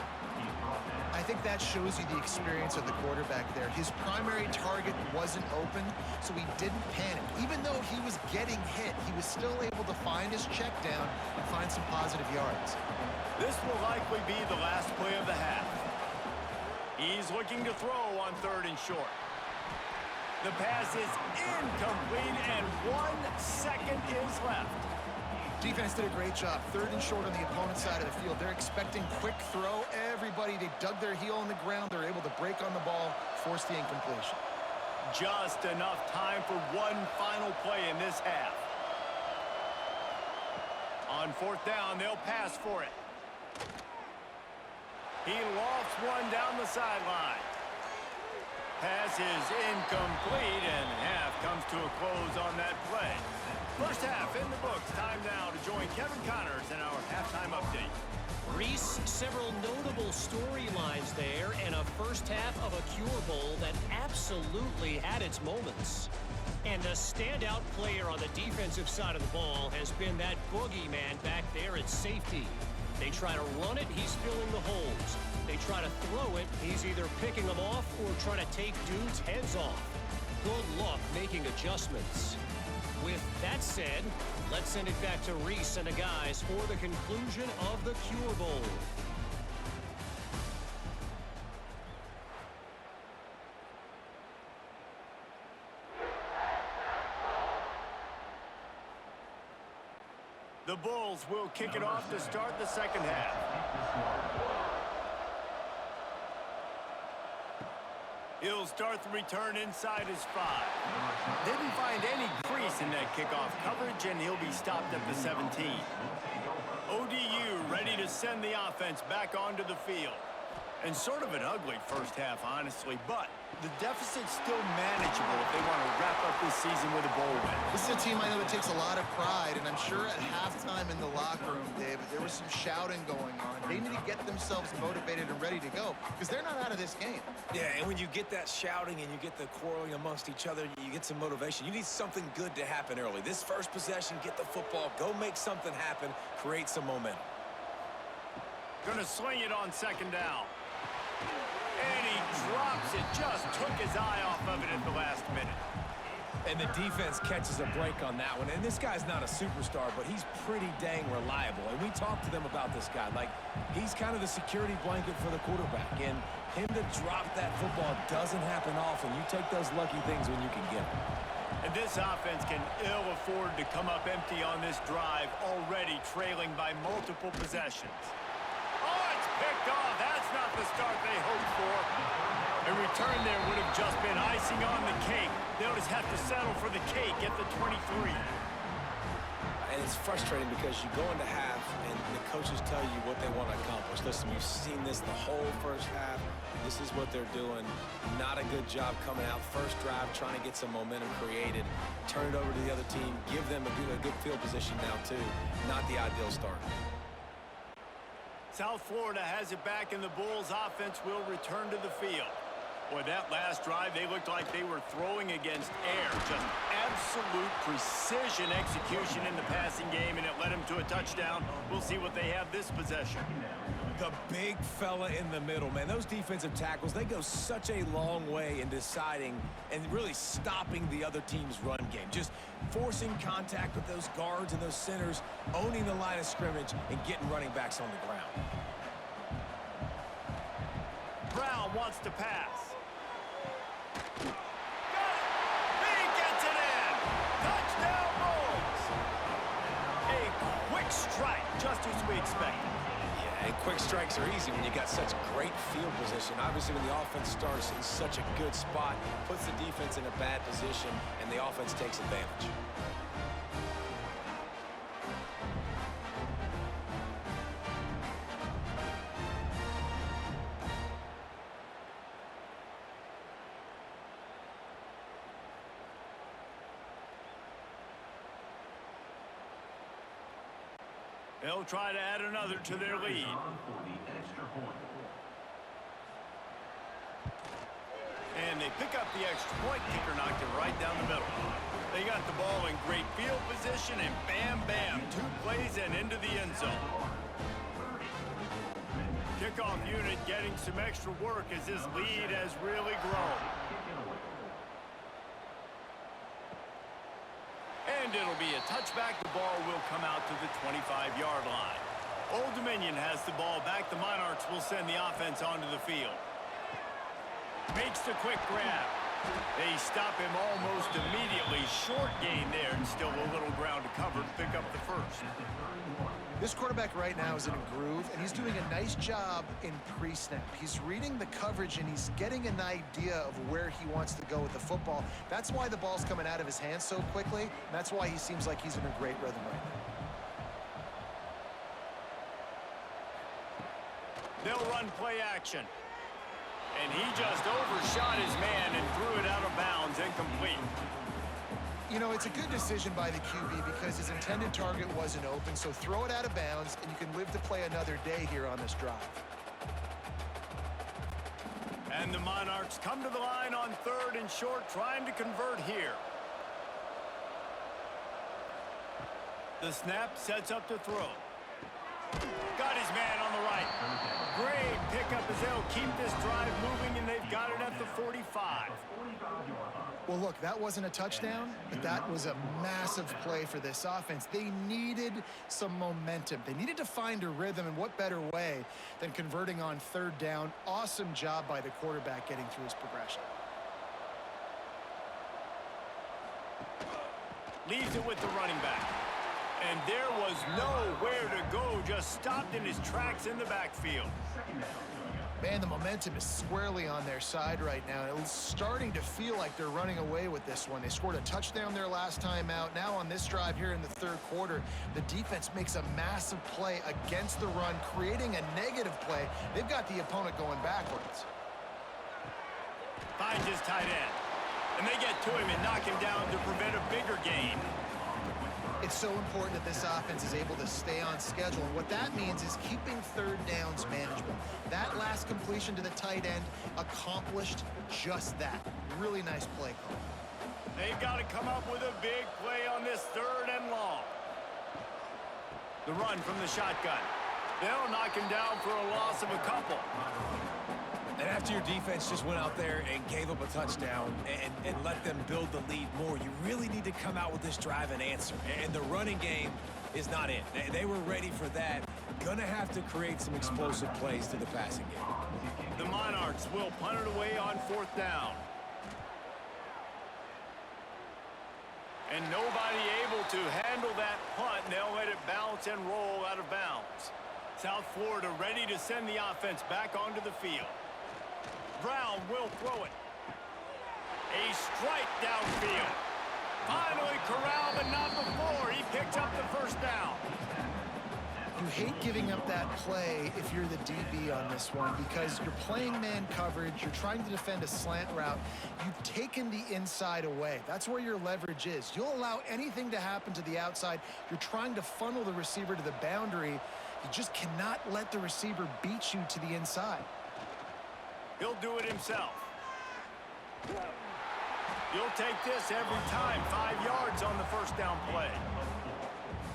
I think that shows you the experience of the quarterback there. His primary target wasn't open, so he didn't panic. Even though he was getting hit, he was still able to find his check down and find some positive yards. This will likely be the last play of the half. He's looking to throw on 3rd and short. The pass is incomplete, and 1 second is left. Defense did a great job. 3rd and short on the opponent's side of the field. They're expecting quick throw. Everybody, they dug their heel in the ground. They're able to break on the ball, force the incompletion. Just enough time for one final play in this half. On 4th down, they'll pass for it. He lofts one down the sideline. Pass is incomplete, and half comes to a close on that play. First half in the books. Time now to join Kevin Connors in our halftime update. Reese, several notable storylines there, and a first half of a Cure Bowl that absolutely had its moments. And the standout player on the defensive side of the ball has been that boogeyman back there at safety. They try to run it, he's filling the holes. They try to throw it, he's either picking them off or trying to take dudes' heads off. Good luck making adjustments. With that said, let's send it back to Reese and the guys for the conclusion of the Cure Bowl. The Bulls will kick it off to start the second half. He'll start the return inside his 5. Didn't find any crease in that kickoff coverage, and he'll be stopped at the 17. ODU ready to send the offense back onto the field. And sort of an ugly first half, honestly, but the deficit's still manageable if they want to wrap up this season with a bowl win. This is a team I know that takes a lot of pride, and I'm sure at halftime in the locker room, David, there was some shouting going on. They need to get themselves motivated and ready to go, because they're not out of this game. Yeah, and when you get that shouting and you get the quarreling amongst each other, you get some motivation. You need something good to happen early. This first possession, get the football, go make something happen, create some momentum. Gonna sling it on 2nd down. And he drops it, just took his eye off of it at the last minute. And the defense catches a break on that one. And this guy's not a superstar, but he's pretty dang reliable. And we talked to them about this guy. Like, he's kind of the security blanket for the quarterback. And him to drop that football doesn't happen often. You take those lucky things when you can get them. And this offense can ill afford to come up empty on this drive, already trailing by multiple possessions. Oh, it's picked off. That's not the start they hoped for. A return there would have just been icing on the cake. They'll just have to settle for the cake at the 23. And it's frustrating because you go into half and the coaches tell you what they want to accomplish. Listen, we've seen this the whole first half. This is what they're doing. Not a good job coming out first drive, trying to get some momentum created. Turn it over to the other team. Give them a good field position now, too. Not the ideal start. South Florida has it back, and the Bulls offense will return to the field. Boy, that last drive, they looked like they were throwing against air. Just absolute precision execution in the passing game, and it led them to a touchdown. We'll see what they have this possession. The big fella in the middle, man. Those defensive tackles, they go such a long way in deciding and really stopping the other team's run game. Just forcing contact with those guards and those centers, owning the line of scrimmage, and getting running backs on the ground. Brown wants to pass. Got it. He gets it in. Touchdown, Bulls. A quick strike, just as we expected. Yeah, and quick strikes are easy when you got such great field position. Obviously, when the offense starts in such a good spot, puts the defense in a bad position, and the offense takes advantage. They'll try to add another to their lead. And they pick up the extra point. Kicker knocked it right down the middle. They got the ball in great field position, and bam, bam, 2 plays and into the end zone. Kickoff unit getting some extra work as this lead has really grown. And it'll be a touchback. The ball will come out to the 25-yard line. Old Dominion has the ball back. The Monarchs will send the offense onto the field. Makes the quick grab. They stop him almost immediately. Short gain there, and still a little ground to cover to pick up the first. This quarterback right now is in a groove, and he's doing a nice job in pre-snap. He's reading the coverage, and he's getting an idea of where he wants to go with the football. That's why the ball's coming out of his hands so quickly. And that's why he seems like he's in a great rhythm right now. They'll run play action. And he just overshot his man and threw it out of bounds, incomplete. You know, it's a good decision by the QB because his intended target wasn't open, so throw it out of bounds, and you can live to play another day here on this drive. And the Monarchs come to the line on 3rd and short, trying to convert here. The snap sets up to throw. Got his man on the right. Great pickup as they'll keep this drive moving, and they've got it at the 45. Well, look, that wasn't a touchdown, but that was a massive play for this offense. They needed some momentum. They needed to find a rhythm, and what better way than converting on 3rd down. Awesome job by the quarterback getting through his progression. Leaves it with the running back. And there was nowhere to go, just stopped in his tracks in the backfield. Man, the momentum is squarely on their side right now. It's starting to feel like they're running away with this one. They scored a touchdown their last time out. Now on this drive here in the 3rd quarter, the defense makes a massive play against the run, creating a negative play. They've got the opponent going backwards. Finds his tight end. And they get to him and knock him down to prevent a bigger gain. It's so important that this offense is able to stay on schedule. And what that means is keeping 3rd downs manageable. That last completion to the tight end accomplished just that. Really nice play call. They've got to come up with a big play on this 3rd and long. The run from the shotgun. They'll knock him down for a loss of a couple. And after your defense just went out there and gave up a touchdown and let them build the lead more, you really need to come out with this drive and answer. And the running game is not it. They were ready for that. Gonna have to create some explosive plays to the passing game. The Monarchs will punt it away on 4th down. And nobody able to handle that punt, and they'll let it bounce and roll out of bounds. South Florida ready to send the offense back onto the field. Brown will throw it. A strike downfield. Finally corralled, but not before. He picks up the 1st down. You hate giving up that play if you're the DB on this one because you're playing man coverage, you're trying to defend a slant route. You've taken the inside away. That's where your leverage is. You'll allow anything to happen to the outside. You're trying to funnel the receiver to the boundary. You just cannot let the receiver beat you to the inside. He'll do it himself. You'll take this every time. 5 yards on the 1st down play.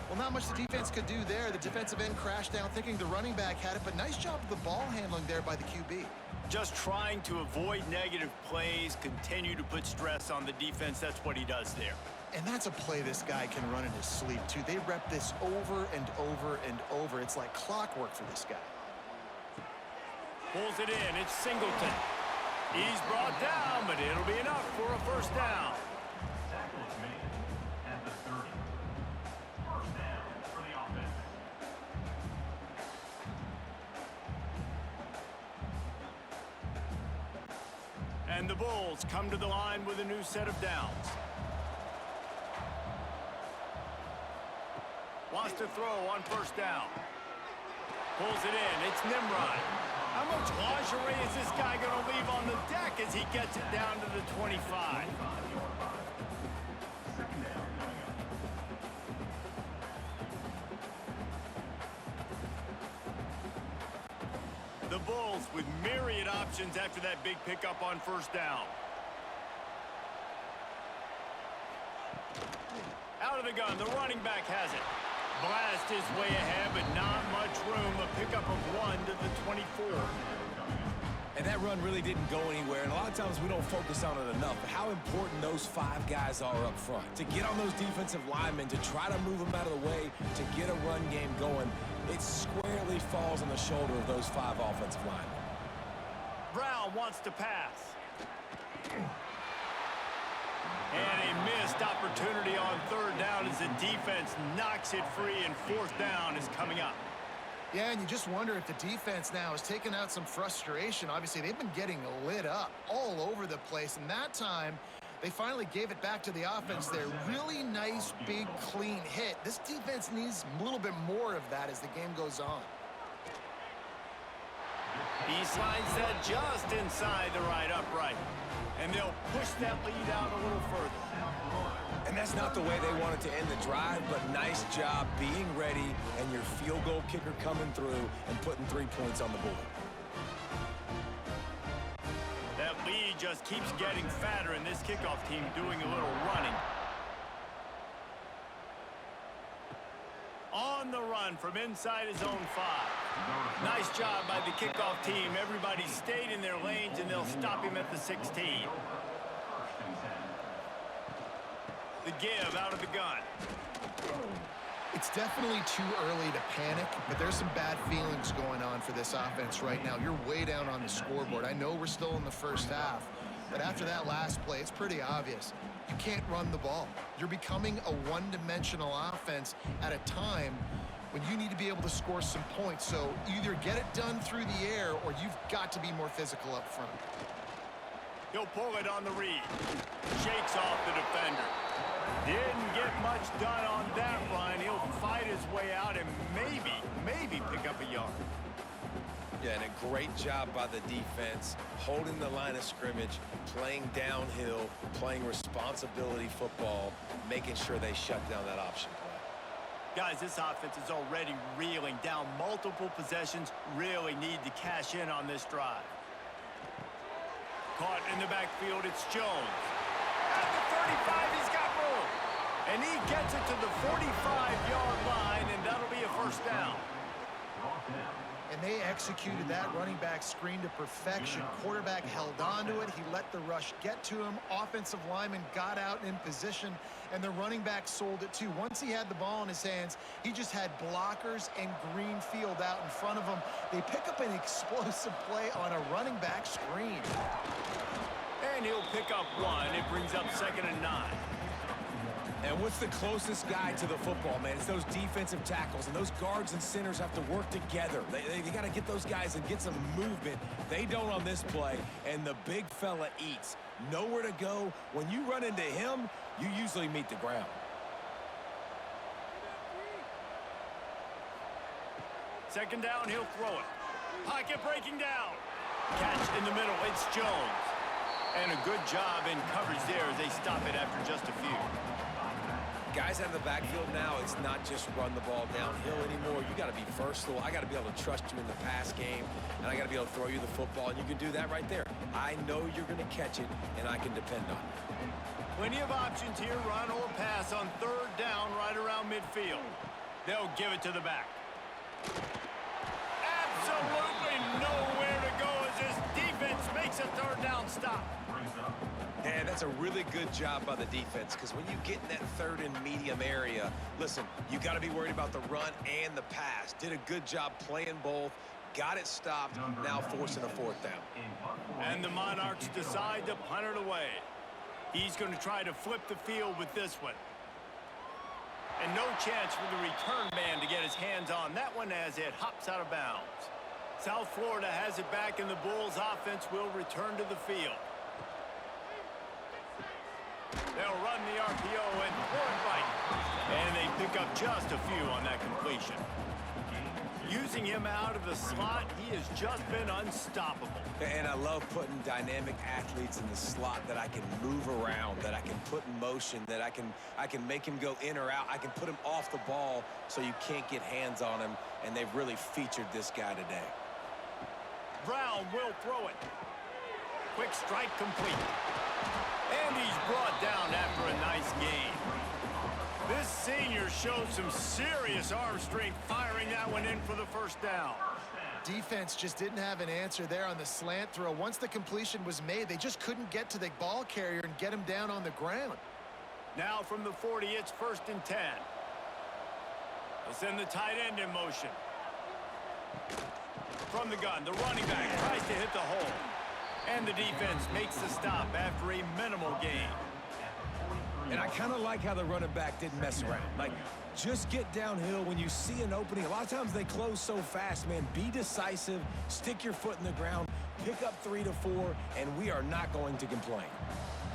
Well, not much the defense could do there. The defensive end crashed down thinking the running back had it, but nice job of the ball handling there by the QB. Just trying to avoid negative plays, continue to put stress on the defense. That's what he does there. And that's a play this guy can run in his sleep, too. They rep this over and over and over. It's like clockwork for this guy. Pulls it in. It's Singleton. He's brought down, but it'll be enough for a 1st down. And the Bulls come to the line with a new set of downs. Wants to throw on 1st down. Pulls it in. It's Nimrod. How much lingerie is this guy going to leave on the deck as he gets it down to the 25? The Bulls with myriad options after that big pickup on 1st down. Out of the gun, the running back has it. Blast his way ahead, but not much room. A pickup of 1 to the 24. And that run really didn't go anywhere, and a lot of times we don't focus on it enough, but how important those 5 guys are up front. To get on those defensive linemen, to try to move them out of the way, to get a run game going, it squarely falls on the shoulder of those 5 offensive linemen. Brown wants to pass. And a missed opportunity on 3rd down as the defense knocks it free, and 4th down is coming up. Yeah, and you just wonder if the defense now has taken out some frustration. Obviously, they've been getting lit up all over the place, and that time they finally gave it back to the offense there. Really nice, big, clean hit. This defense needs a little bit more of that as the game goes on. He slides that just inside the right upright. And they'll push that lead out a little further. And that's not the way they wanted to end the drive, but nice job being ready and your field goal kicker coming through and putting 3 points on the board. That lead just keeps getting fatter, and this kickoff team doing a little running. On the run from inside his own 5. Nice job by the kickoff team. Everybody stayed in their lanes, and they'll stop him at the 16. The give out of the gun. It's definitely too early to panic, but there's some bad feelings going on for this offense right now. You're way down on the scoreboard. I know we're still in the 1st half, but after that last play, it's pretty obvious. You can't run the ball. You're becoming a one-dimensional offense at a time when you need to be able to score some points. So either get it done through the air or you've got to be more physical up front. He'll pull it on the read. Shakes off the defender. Didn't get much done on that run. He'll fight his way out and maybe pick up a yard. Yeah, and a great job by the defense, holding the line of scrimmage, playing downhill, playing responsibility football, making sure they shut down that option play. Guys, this offense is already reeling down multiple possessions. Really need to cash in on this drive. Caught in the backfield, it's Jones. At the 35, he's got room. And he gets it to the 45-yard line, and that'll be a 1st down. And And they executed that running back screen to perfection. Quarterback held on to it. He let the rush get to him. Offensive lineman got out in position, and the running back sold it too. Once he had the ball in his hands, he just had blockers and green field out in front of him. They pick up an explosive play on a running back screen. And he'll pick up one. It brings up 2nd and 9. And what's the closest guy to the football, man? It's those defensive tackles, and those guards and centers have to work together. They got to get those guys and get some movement. They don't on this play, and the big fella eats. Nowhere to go. When you run into him, you usually meet the ground. Second down, he'll throw it. Pocket breaking down. Catch in the middle. It's Jones. And a good job in coverage there as they stop it after just a few. Guys out of the backfield now, it's not just run the ball downhill anymore. You got to be versatile. I got to be able to trust you in the pass game, and I got to be able to throw you the football, and you can do that right there. I know you're going to catch it, and I can depend on it. Plenty of options here, run or pass on 3rd down right around midfield. They'll give it to the back. Absolutely nowhere to go as this defense makes a 3rd down stop. And that's a really good job by the defense, because when you get in that 3rd and medium area, listen, you got to be worried about the run and the pass. Did a good job playing both, got it stopped, now forcing a 4th down. And the Monarchs decide to punt it away. He's going to try to flip the field with this one. And no chance for the return man to get his hands on that one as it hops out of bounds. South Florida has it back, and the Bulls offense will return to the field. They'll run the RPO and throw it right. And they pick up just a few on that completion. Using him out of the slot, he has just been unstoppable. And I love putting dynamic athletes in the slot that I can move around, that I can put in motion, that I can make him go in or out. I can put him off the ball so you can't get hands on him, and they've really featured this guy today. Brown will throw it. Quick strike complete. And he's brought down after a nice gain. This senior shows some serious arm strength, firing that one in for the 1st down. Defense just didn't have an answer there on the slant throw. Once the completion was made, they just couldn't get to the ball carrier and get him down on the ground. Now from the 40, it's 1st and 10. They'll send the tight end in motion. From the gun, the running back tries to hit the hole. And the defense makes the stop after a minimal gain. And I kind of like how the running back didn't mess around. Like, just get downhill when you see an opening. A lot of times they close so fast, man. Be decisive, stick your foot in the ground, pick up 3 to 4, and we are not going to complain.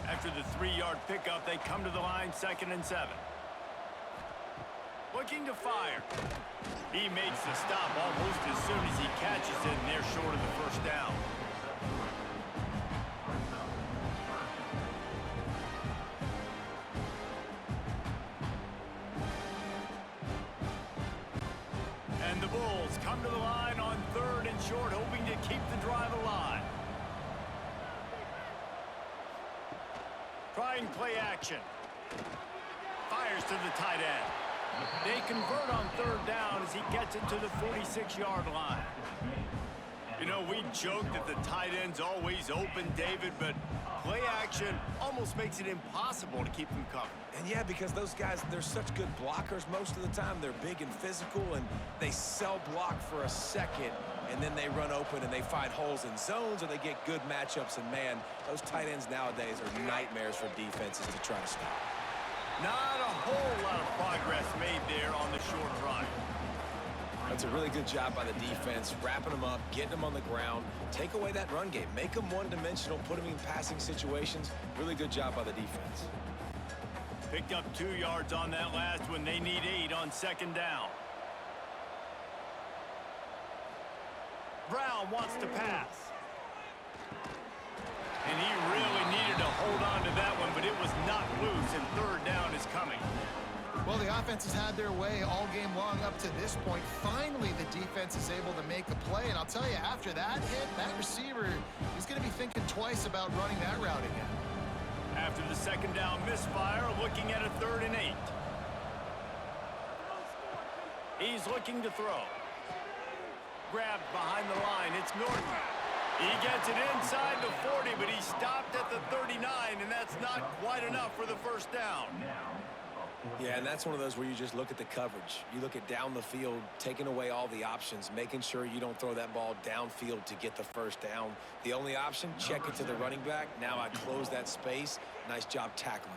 After the 3-yard pickup, they come to the line, 2nd and 7. Looking to fire. He makes the stop almost as soon as he catches it, and they're short of the 1st down. And the Bulls come to the line on 3rd and short, hoping to keep the drive alive. Trying play action. Fires to the tight end. They convert on 3rd down as he gets it to the 46-yard line. You know, we joke that the tight end's always open, David, but play action almost makes it impossible to keep them covered. And yeah, because those guys, they're such good blockers most of the time. They're big and physical, and they cell block for a second, and then they run open and they find holes in zones, or they get good matchups. And man, those tight ends nowadays are nightmares for defenses to try to stop. Not a whole lot of progress made there on the short run. That's a really good job by the defense, wrapping them up, getting them on the ground, take away that run game, make them one-dimensional, put them in passing situations. Really good job by the defense. Picked up 2 yards on that last one. They need 8 on 2nd down. Brown wants to pass. And he really needed to hold on to that one, but it was not loose, and 3rd down is coming. Well, the offense has had their way all game long up to this point. Finally, the defense is able to make a play. And I'll tell you, after that hit, that receiver is going to be thinking twice about running that route again. After the 2nd down misfire, looking at a 3rd and 8. He's looking to throw. grabbed behind the line. It's Norton. He gets it inside the 40, but he stopped at the 39, and that's not quite enough for the first down. Yeah, and that's one of those where you just look at the coverage. You look at down the field, taking away all the options, making sure you don't throw that ball downfield to get the first down. The only option, check it to the running back. Now I close that space. Nice job tackling.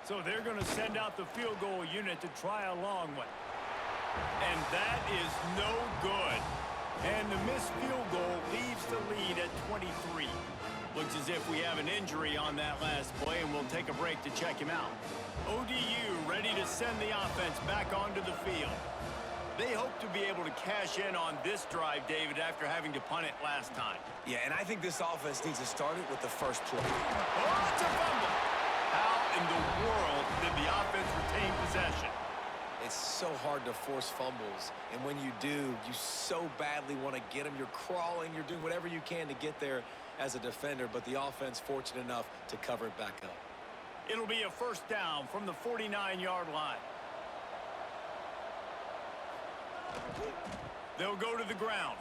So they're going to send out the field goal unit to try a long one. And that is no good. And the missed field goal leaves the lead at 23. Looks as if we have an injury on that last play, and we'll take a break to check him out. ODU ready to send the offense back onto the field. They hope to be able to cash in on this drive, David, after having to punt it last time. Yeah, and I think this offense needs to start it with the first play. Oh, it's a fumble. How in the world did the offense retain possession? It's so hard to force fumbles, and when you do, you so badly want to get them. You're crawling, you're doing whatever you can to get there as a defender, but the offense fortunate enough to cover it back up. It'll be a first down from the 49-yard line. They'll go to the ground.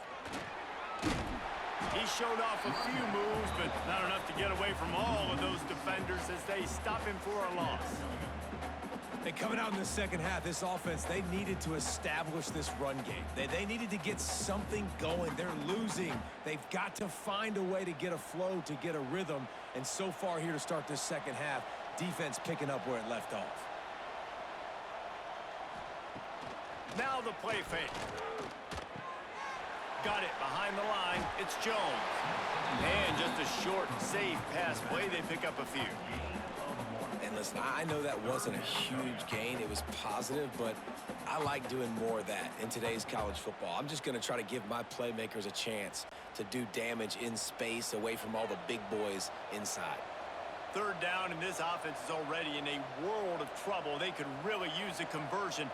He showed off a few moves, but not enough to get away from all of those defenders as they stop him for a loss. And coming out in the second half, this offense, they needed to establish this run game. They needed to get something going. They're losing. They've got to find a way to get a flow, to get a rhythm. And so far here to start this second half, defense picking up where it left off. Now the play fake. Got it behind the line. It's Jones. And just a short, safe pass play. They pick up a few. And listen, I know that wasn't a huge gain. It was positive, but I like doing more of that in today's college football. I'm just going to try to give my playmakers a chance to do damage in space away from all the big boys inside. Third down, and this offense is already in a world of trouble. They could really use a conversion,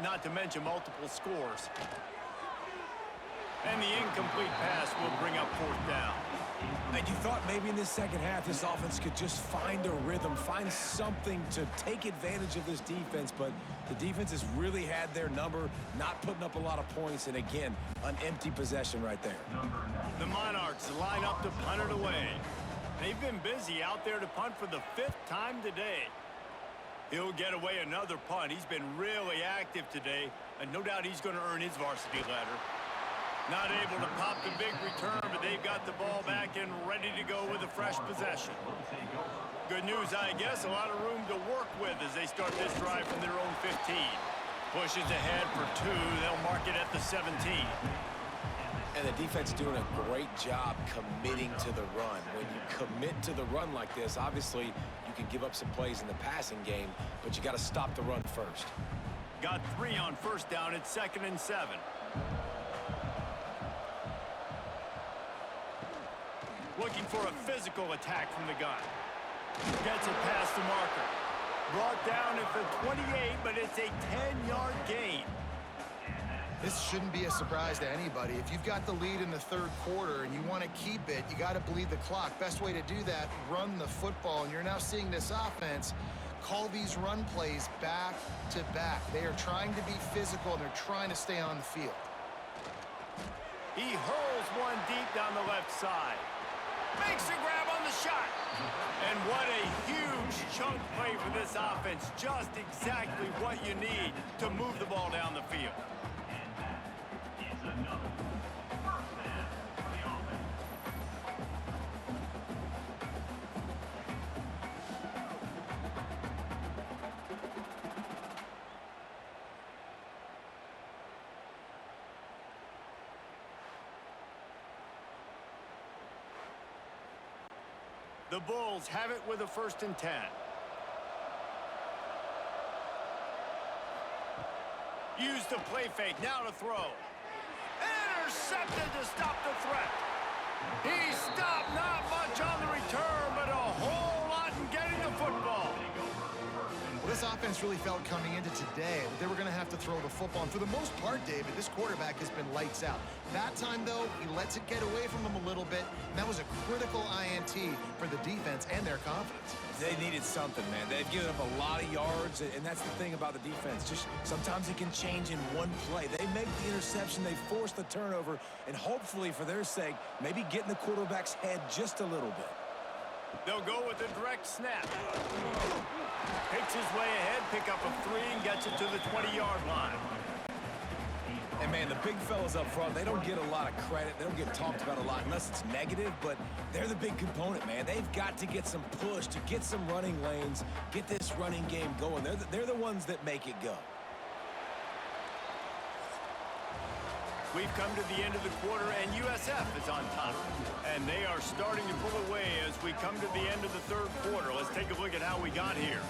not to mention multiple scores. And the incomplete pass will bring up fourth down. And you thought maybe in this second half this offense could just find a rhythm, find something to take advantage of this defense, but the defense has really had their number, not putting up a lot of points, and again, an empty possession right there. The Monarchs line up to punt it away. They've been busy out there to punt for the 5th time today. He'll get away another punt. He's been really active today, and no doubt he's going to earn his varsity ladder. Not able to pop the big return, but they've got the ball back and ready to go with a fresh possession. Good news, I guess, a lot of room to work with as they start this drive from their own 15. Pushes ahead for 2. They'll mark it at the 17. And the defense doing a great job committing to the run. When you commit to the run like this, obviously you can give up some plays in the passing game, but you got to stop the run first. Got 3 on first down. It's 2nd and 7. Looking for a physical attack from the gun. Gets it past the marker. Brought down at the 28, but it's a 10-yard gain. This shouldn't be a surprise to anybody. If you've got the lead in the third quarter and you want to keep it, you got to bleed the clock. Best way to do that, run the football. And you're now seeing this offense call these run plays back to back. They are trying to be physical, and they're trying to stay on the field. He hurls one deep down the left side. Makes a grab on the shot. And what a huge chunk play for this offense. Just exactly what you need to move the ball down the field. The Bulls have it with a 1st and 10. Use the play fake, now to throw. Intercepted to stop the threat. He stopped, not much on the return, but a whole lot in getting the football. Well, this offense really felt coming into today that they were going to have to throw the football. And for the most part, David, this quarterback has been lights out. That time, though, he lets it get away from him a little bit. And that was a critical INT for the defense and their confidence. They needed something, man. They've given up a lot of yards, and that's the thing about the defense. Just sometimes it can change in one play. They make the interception, they force the turnover, and hopefully, for their sake, maybe get in the quarterback's head just a little bit. They'll go with a direct snap. Picks his way ahead, pick up a 3, and gets it to the 20-yard line. And, man, the big fellas up front, they don't get a lot of credit. They don't get talked about a lot unless it's negative, but they're the big component, man. They've got to get some push, to get some running lanes, get this running game going. They're the ones that make it go. We've come to the end of the quarter, and USF is on top. And they are starting to pull away as we come to the end of the third quarter. Let's take a look at how we got here.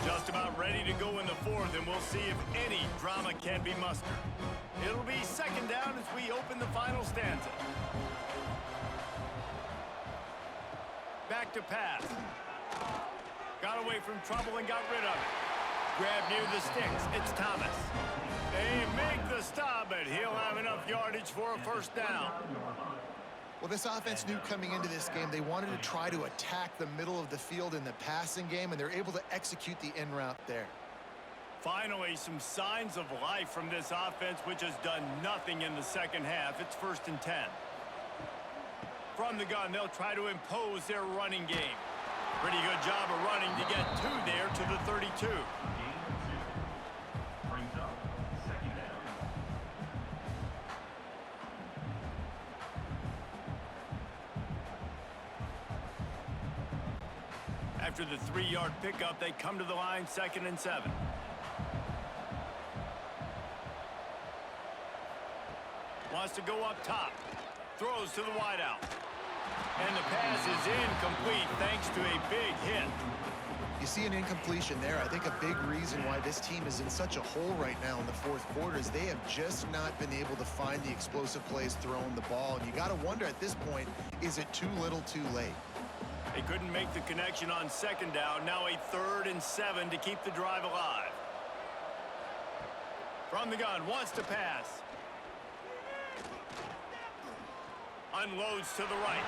Just about ready to go in the fourth, and we'll see if any drama can be mustered. It'll be second down as we open the final stanza. Back to pass. Got away from trouble and got rid of it. Grab near the sticks. It's Thomas. They make the stop, but he'll have enough yardage for a first down. Well, this offense knew coming into this game they wanted to try to attack the middle of the field in the passing game, and they're able to execute the in route there. Finally, some signs of life from this offense, which has done nothing in the second half. It's 1st and 10. From the gun, they'll try to impose their running game. Pretty good job of running to get 2 there to the 32. After the 3-yard pickup, they come to the line, 2nd and 7. Wants to go up top. Throws to the wideout. And the pass is incomplete thanks to a big hit. You see an incompletion there. I think a big reason why this team is in such a hole right now in the fourth quarter is they have just not been able to find the explosive plays throwing the ball. And you got to wonder at this point, is it too little too late? They couldn't make the connection on 2nd down. Now a 3rd and 7 to keep the drive alive. From the gun, wants to pass. Unloads to the right.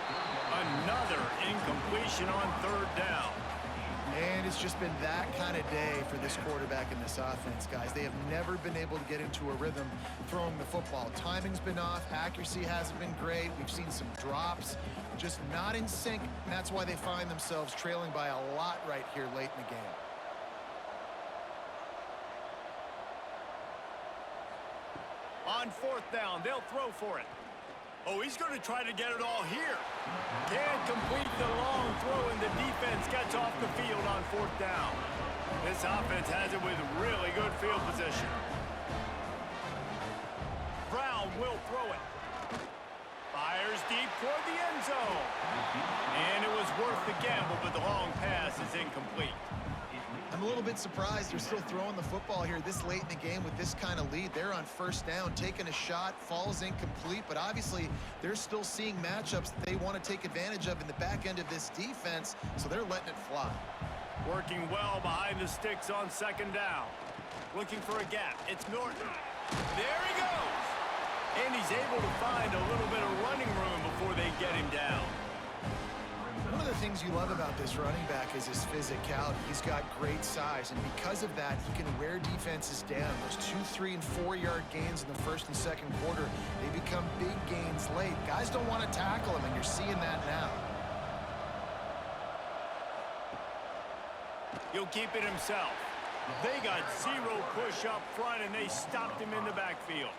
Another incompletion on 3rd down. And it's just been that kind of day for this quarterback and this offense, guys. They have never been able to get into a rhythm throwing the football. Timing's been off. Accuracy hasn't been great. We've seen some drops, just not in sync. And that's why they find themselves trailing by a lot right here late in the game. On 4th down, they'll throw for it. Oh, he's going to try to get it all here. Can't complete the long throw, and the defense gets off the field on 4th down. This offense has it with really good field position. Brown will throw it. Fires deep toward the end zone. And it was worth the gamble, but the long pass is incomplete. I'm a little bit surprised they're still throwing the football here this late in the game with this kind of lead. They're on 1st down, taking a shot, falls incomplete, but obviously they're still seeing matchups that they want to take advantage of in the back end of this defense, so they're letting it fly. Working well behind the sticks on 2nd down. Looking for a gap. It's Norton. There he goes! And he's able to find a little bit of running room before they get him down. One of the things you love about this running back is his physicality. He's got great size, and because of that, he can wear defenses down. Those 2-, 3-, and 4-yard gains in the 1st and 2nd quarter, they become big gains late. Guys don't want to tackle him, and you're seeing that now. He'll keep it himself. They got 0 push up front, and they stopped him in the backfield.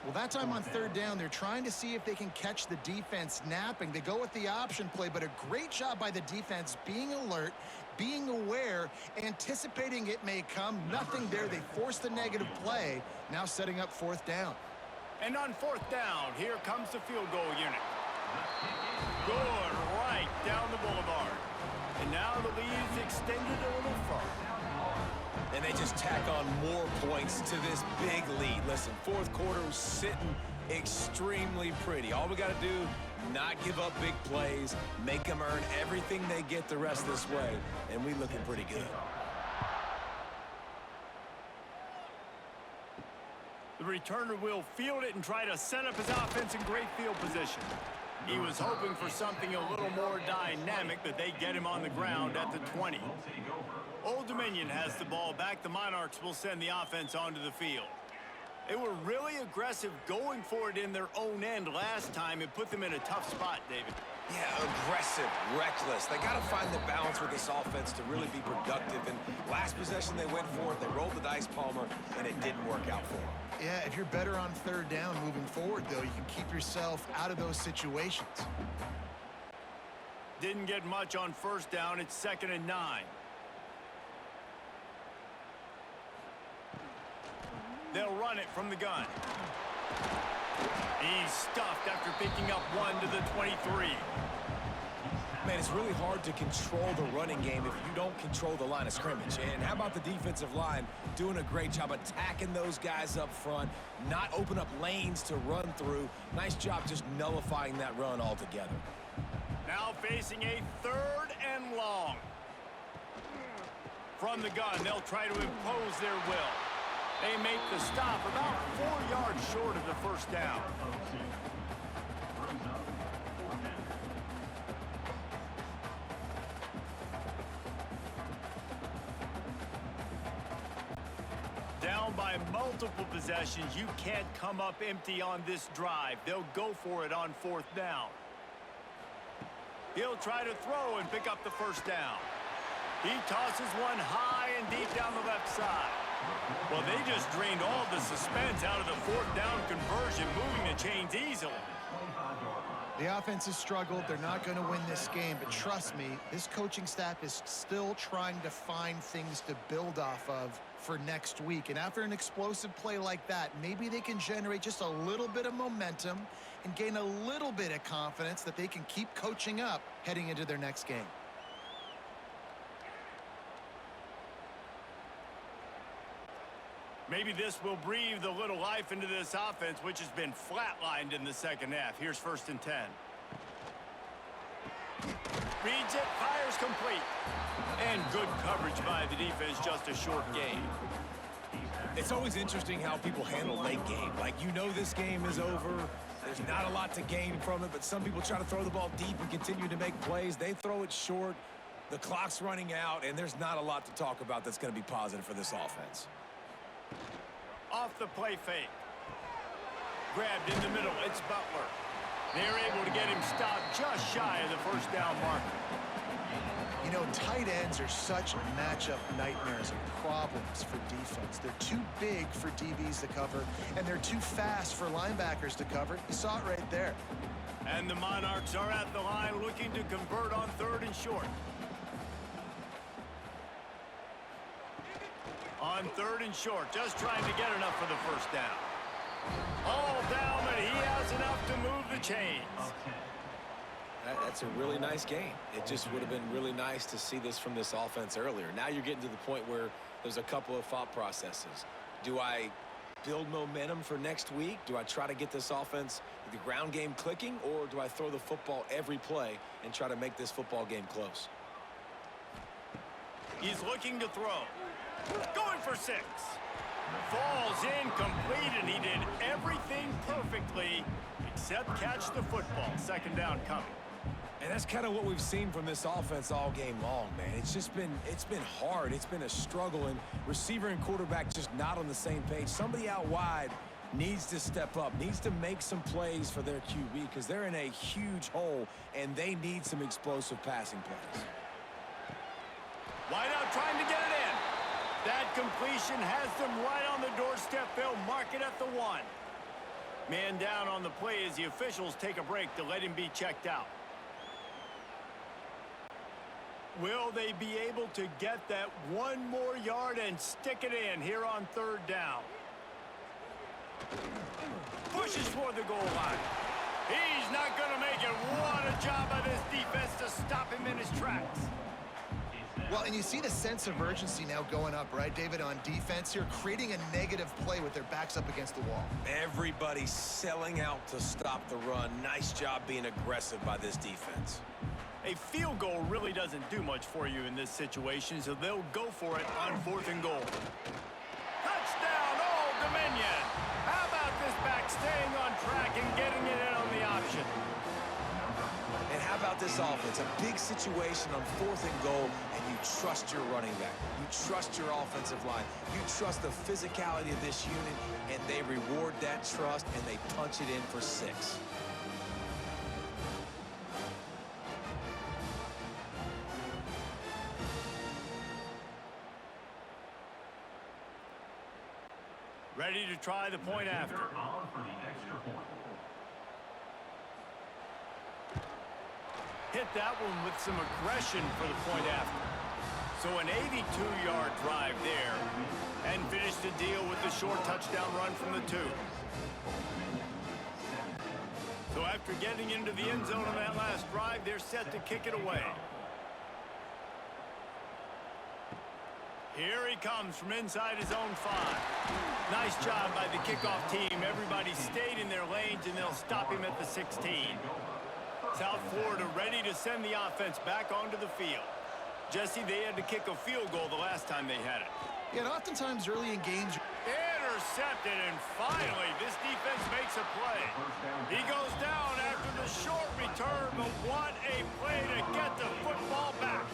Well, that time on 3rd down, they're trying to see if they can catch the defense napping. They go with the option play, but a great job by the defense being alert, being aware, anticipating it may come. Nothing there. They forced the negative play, now setting up 4th down. And on 4th down, here comes the field goal unit. Good right down the boulevard. And now the lead is extended a little further. And they just just tack on more points to this big lead. Listen, fourth quarter was sitting extremely pretty. All we got to do, not give up big plays, make them earn everything they get the rest of this way, and we looking pretty good. The returner will field it and try to set up his offense in great field position. He was hoping for something a little more dynamic, but they get him on the ground at the 20. Old Dominion has the ball back. The Monarchs will send the offense onto the field. They were really aggressive going for it in their own end last time. It put them in a tough spot, David. Yeah, aggressive, reckless. They got to find the balance with this offense to really be productive. And last possession they went for it, they rolled the dice, Palmer, and it didn't work out for them. Yeah, if you're better on third down moving forward, though, you can keep yourself out of those situations. Didn't get much on first down. It's 2nd and 9. They'll run it from the gun. He's stuffed after picking up 1 to the 23. Man, it's really hard to control the running game if you don't control the line of scrimmage. And how about the defensive line doing a great job attacking those guys up front, not open up lanes to run through. Nice job just nullifying that run altogether. Now facing a 3rd and long. From the gun, they'll try to impose their will. They make the stop about 4 yards short of the first down. Down by multiple possessions, you can't come up empty on this drive. They'll go for it on 4th down. He'll try to throw and pick up the first down. He tosses one high and deep down the left side. Well, they just drained all the suspense out of the 4th down conversion, moving the chains easily. The offense has struggled. They're not going to win this game, but trust me, this coaching staff is still trying to find things to build off of for next week. And after an explosive play like that, maybe they can generate just a little bit of momentum and gain a little bit of confidence that they can keep coaching up heading into their next game. Maybe this will breathe a little life into this offense, which has been flatlined in the second half. Here's 1st and 10. Reads it, fires complete. And good coverage by the defense, just a short gain. It's always interesting how people handle late game. Like, you know this game is over. There's not a lot to gain from it, but some people try to throw the ball deep and continue to make plays. They throw it short. The clock's running out, and there's not a lot to talk about that's going to be positive for this offense. Off the play fake. Grabbed in the middle. It's Butler. They're able to get him stopped just shy of the first down marker. You know, tight ends are such matchup nightmares and problems for defense. They're too big for DBs to cover, and they're too fast for linebackers to cover. You saw it right there. And the Monarchs are at the line looking to convert on 3rd and short. On 3rd and short, just trying to get enough for the first down. All down, but he has enough to move the chains. That's a really nice game. It just would have been really nice to see this from this offense earlier. Now you're getting to the point where there's a couple of thought processes. Do I build momentum for next week? Do I try to get this offense, the ground game clicking, or do I throw the football every play and try to make this football game close? He's looking to throw. Going for 6. Falls incomplete, and he did everything perfectly except catch the football. 2nd down coming. And that's kind of what we've seen from this offense all game long, man. It's been hard. It's been a struggle, and receiver and quarterback just not on the same page. Somebody out wide needs to step up, needs to make some plays for their QB because they're in a huge hole, and they need some explosive passing plays. Wide out trying to get it in. That completion has them right on the doorstep. They'll mark it at the 1. Man down on the play as the officials take a break to let him be checked out. Will they be able to get that 1 more yard and stick it in here on 3rd down? Pushes for the goal line. He's not going to make it. What a job by this defense to stop him in his tracks. Well, and you see the sense of urgency now going up, right, David, on defense here, creating a negative play with their backs up against the wall. Everybody's selling out to stop the run. Nice job being aggressive by this defense. A field goal really doesn't do much for you in this situation, so they'll go for it on 4th and goal. Touchdown, Old Dominion! How about this back staying on track and getting it in on the option? And how about this offense? A big situation on 4th and goal, and you trust your running back. You trust your offensive line. You trust the physicality of this unit, and they reward that trust, and they punch it in for 6. Ready to try the point after. Hit that one with some aggression for the point after. So an 82-yard drive there, and finish the deal with the short touchdown run from the 2. So after getting into the end zone on that last drive, they're set to kick it away. Here he comes from inside his own 5. Nice job by the kickoff team. Everybody stayed in their lanes, and they'll stop him at the 16. South Florida ready to send the offense back onto the field. Jesse, they had to kick a field goal the last time they had it. Yeah, and oftentimes early in games... Intercepted, and finally this defense makes a play. He goes down after the short return, but what a play to get the football back.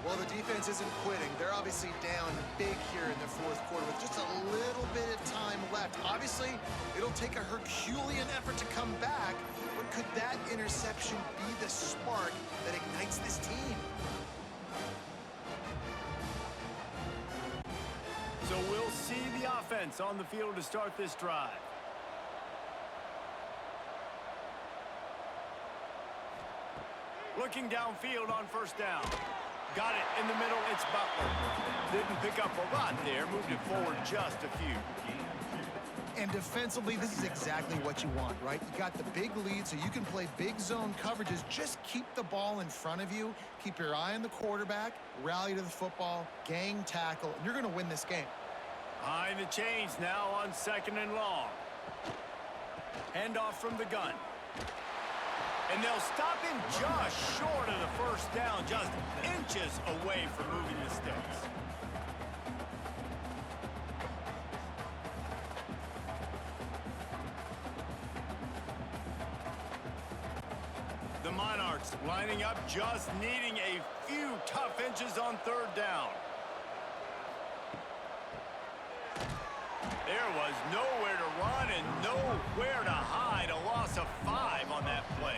Well, the defense isn't quitting. They're obviously down big here in the 4th quarter with just a little bit of time left. Obviously, it'll take a Herculean effort to come back, but could that interception be the spark that ignites this team? So we'll see the offense on the field to start this drive. Looking downfield on 1st down. Got it in the middle, it's Butler. Didn't pick up a lot there, moved it forward just a few. And defensively, this is exactly what you want, right? You got the big lead, so you can play big zone coverages. Just keep the ball in front of you. Keep your eye on the quarterback, rally to the football, gang tackle, and you're going to win this game. Behind the chains now on 2nd and long. Handoff from the gun. And they'll stop him just short of the 1st down, just inches away from moving the sticks. The Monarchs lining up, just needing a few tough inches on 3rd down. There was nowhere to run and nowhere to hide. A loss of 5 on that play.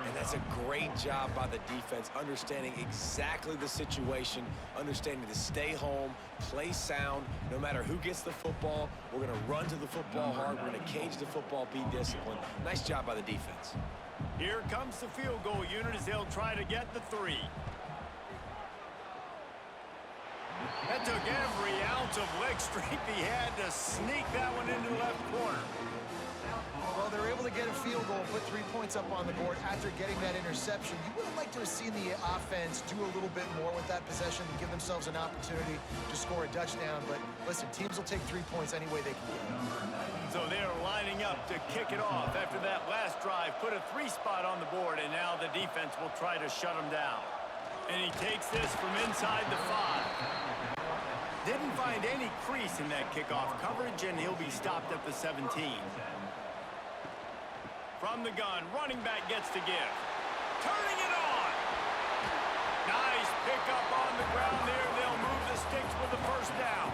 And that's a great job by the defense, understanding exactly the situation, understanding to stay home, play sound. No matter who gets the football, we're going to run to the football hard. We're going to cage the football, be disciplined. Nice job by the defense. Here comes the field goal unit as they'll try to get the 3. That took every ounce of leg strength he had to sneak that one into the left corner. Well, they're able to get a field goal, put 3 points up on the board after getting that interception. You would have liked to have seen the offense do a little bit more with that possession and give themselves an opportunity to score a touchdown. But listen, teams will take 3 points any way they can get it. So they're lining up to kick it off after that last drive. Put a 3 spot on the board, and now the defense will try to shut them down. And he takes this from inside the 5. Didn't find any crease in that kickoff coverage, and he'll be stopped at the 17. From the gun, running back gets to give. Turning it on! Nice pickup on the ground there. They'll move the sticks for the 1st down.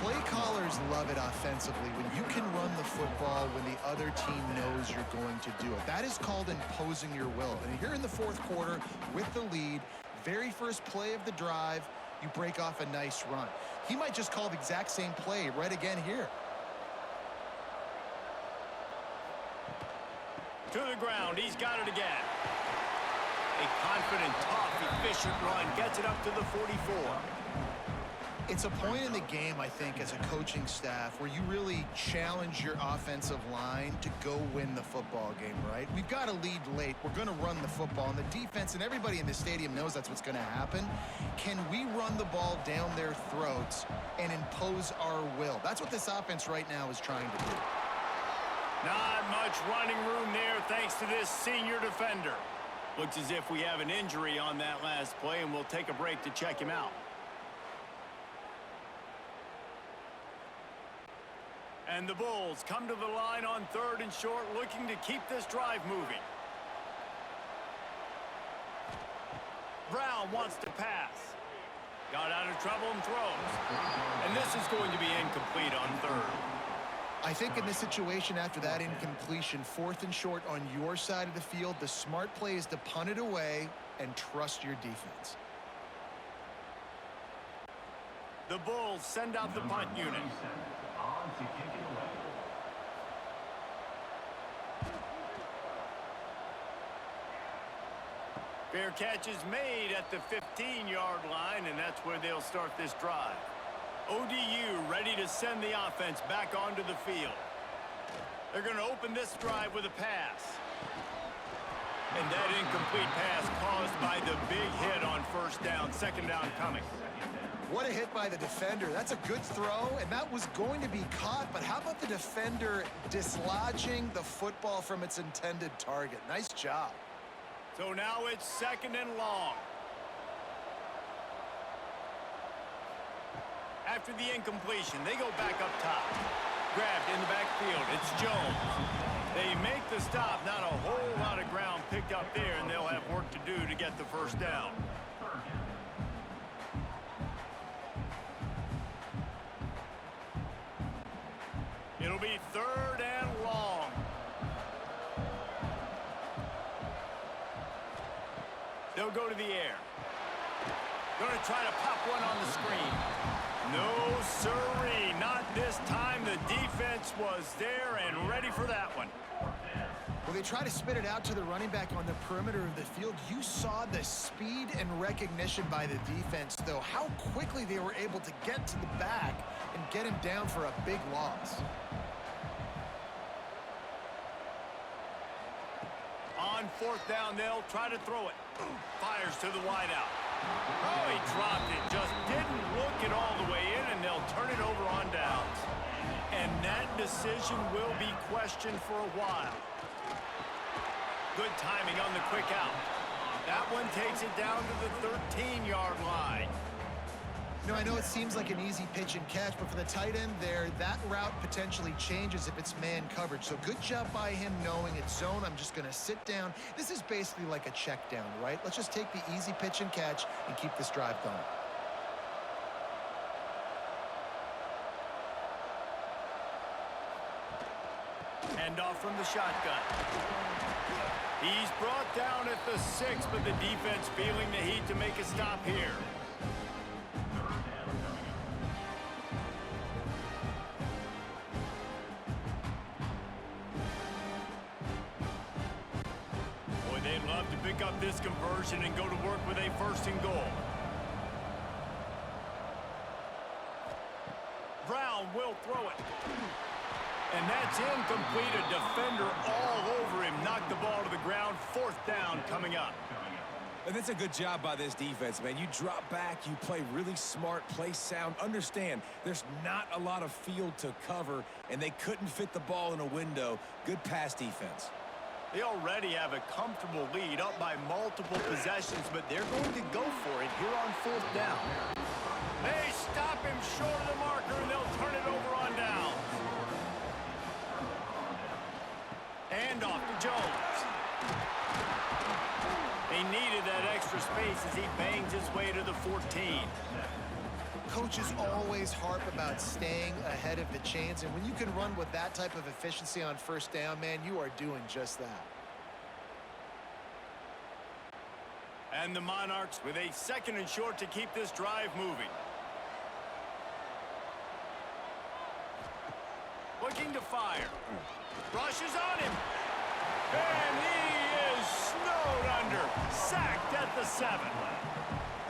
Play callers love it offensively when you can run the football when the other team knows you're going to do it. That is called imposing your will. And here in the 4th quarter with the lead, very first play of the drive, you break off a nice run. He might just call the exact same play right again here. To the ground, he's got it again. A confident, tough, efficient run gets it up to the 44. It's a point in the game, I think, as a coaching staff where you really challenge your offensive line to go win the football game, right? We've got to lead late. We're going to run the football, and the defense and everybody in the stadium knows that's what's going to happen. Can we run the ball down their throats and impose our will? That's what this offense right now is trying to do. Not much running room there thanks to this senior defender. Looks as if we have an injury on that last play, and we'll take a break to check him out. And the Bulls come to the line on 3rd and short, looking to keep this drive moving. Brown wants to pass. Got out of trouble and throws. And this is going to be incomplete on 3rd. I think in this situation, after that incompletion, 4th and short on your side of the field, the smart play is to punt it away and trust your defense. The Bulls send out the punt unit. Fair catch is made at the 15-yard line, and that's where they'll start this drive. ODU ready to send the offense back onto the field. They're going to open this drive with a pass. And that incomplete pass caused by the big hit on 1st down, 2nd down coming. What a hit by the defender. That's a good throw, and that was going to be caught, but how about the defender dislodging the football from its intended target? Nice job. So now it's 2nd and long. After the incompletion, they go back up top. Grabbed in the backfield. It's Jones. They make the stop. Not a whole lot of ground picked up there, and they'll have work to do to get the 1st down. It'll be 3rd and long. They'll go to the air. Going to try to pop one on the screen. No, sirree. Not this time. The defense was there and ready for that one. Well, they try to spit it out to the running back on the perimeter of the field. You saw the speed and recognition by the defense, though. How quickly they were able to get to the back and get him down for a big loss. On 4th down, they'll try to throw it. Fires to the wideout. Oh, he dropped it. Just didn't look it all the way in, and they'll turn it over on downs. And that decision will be questioned for a while. Good timing on the quick out. That one takes it down to the 13-yard line. You know, I know it seems like an easy pitch and catch, but for the tight end there, that route potentially changes if it's man coverage. So good job by him knowing it's zone. I'm just going to sit down. This is basically like a check down, right? Let's just take the easy pitch and catch and keep this drive going. Hand off from the shotgun. He's brought down at the 6, but the defense feeling the heat to make a stop here. They'd love to pick up this conversion and go to work with a 1st and goal. Brown will throw it. And that's incomplete. A defender all over him. Knocked the ball to the ground. 4th down coming up. And that's a good job by this defense, man. You drop back, you play really smart, play sound. Understand, there's not a lot of field to cover, and they couldn't fit the ball in a window. Good pass defense. They already have a comfortable lead, up by multiple possessions, but they're going to go for it here on 4th down. They stop him short of the marker, and they'll turn it over on down. And off to Jones. They needed that extra space as he bangs his way to the 14. Coaches always harp about staying ahead of the chains, and when you can run with that type of efficiency on 1st down, man, you are doing just that. And the Monarchs with a 2nd and short to keep this drive moving. Looking to fire. Rushes on him. And he is snowed under. Sacked at the 7.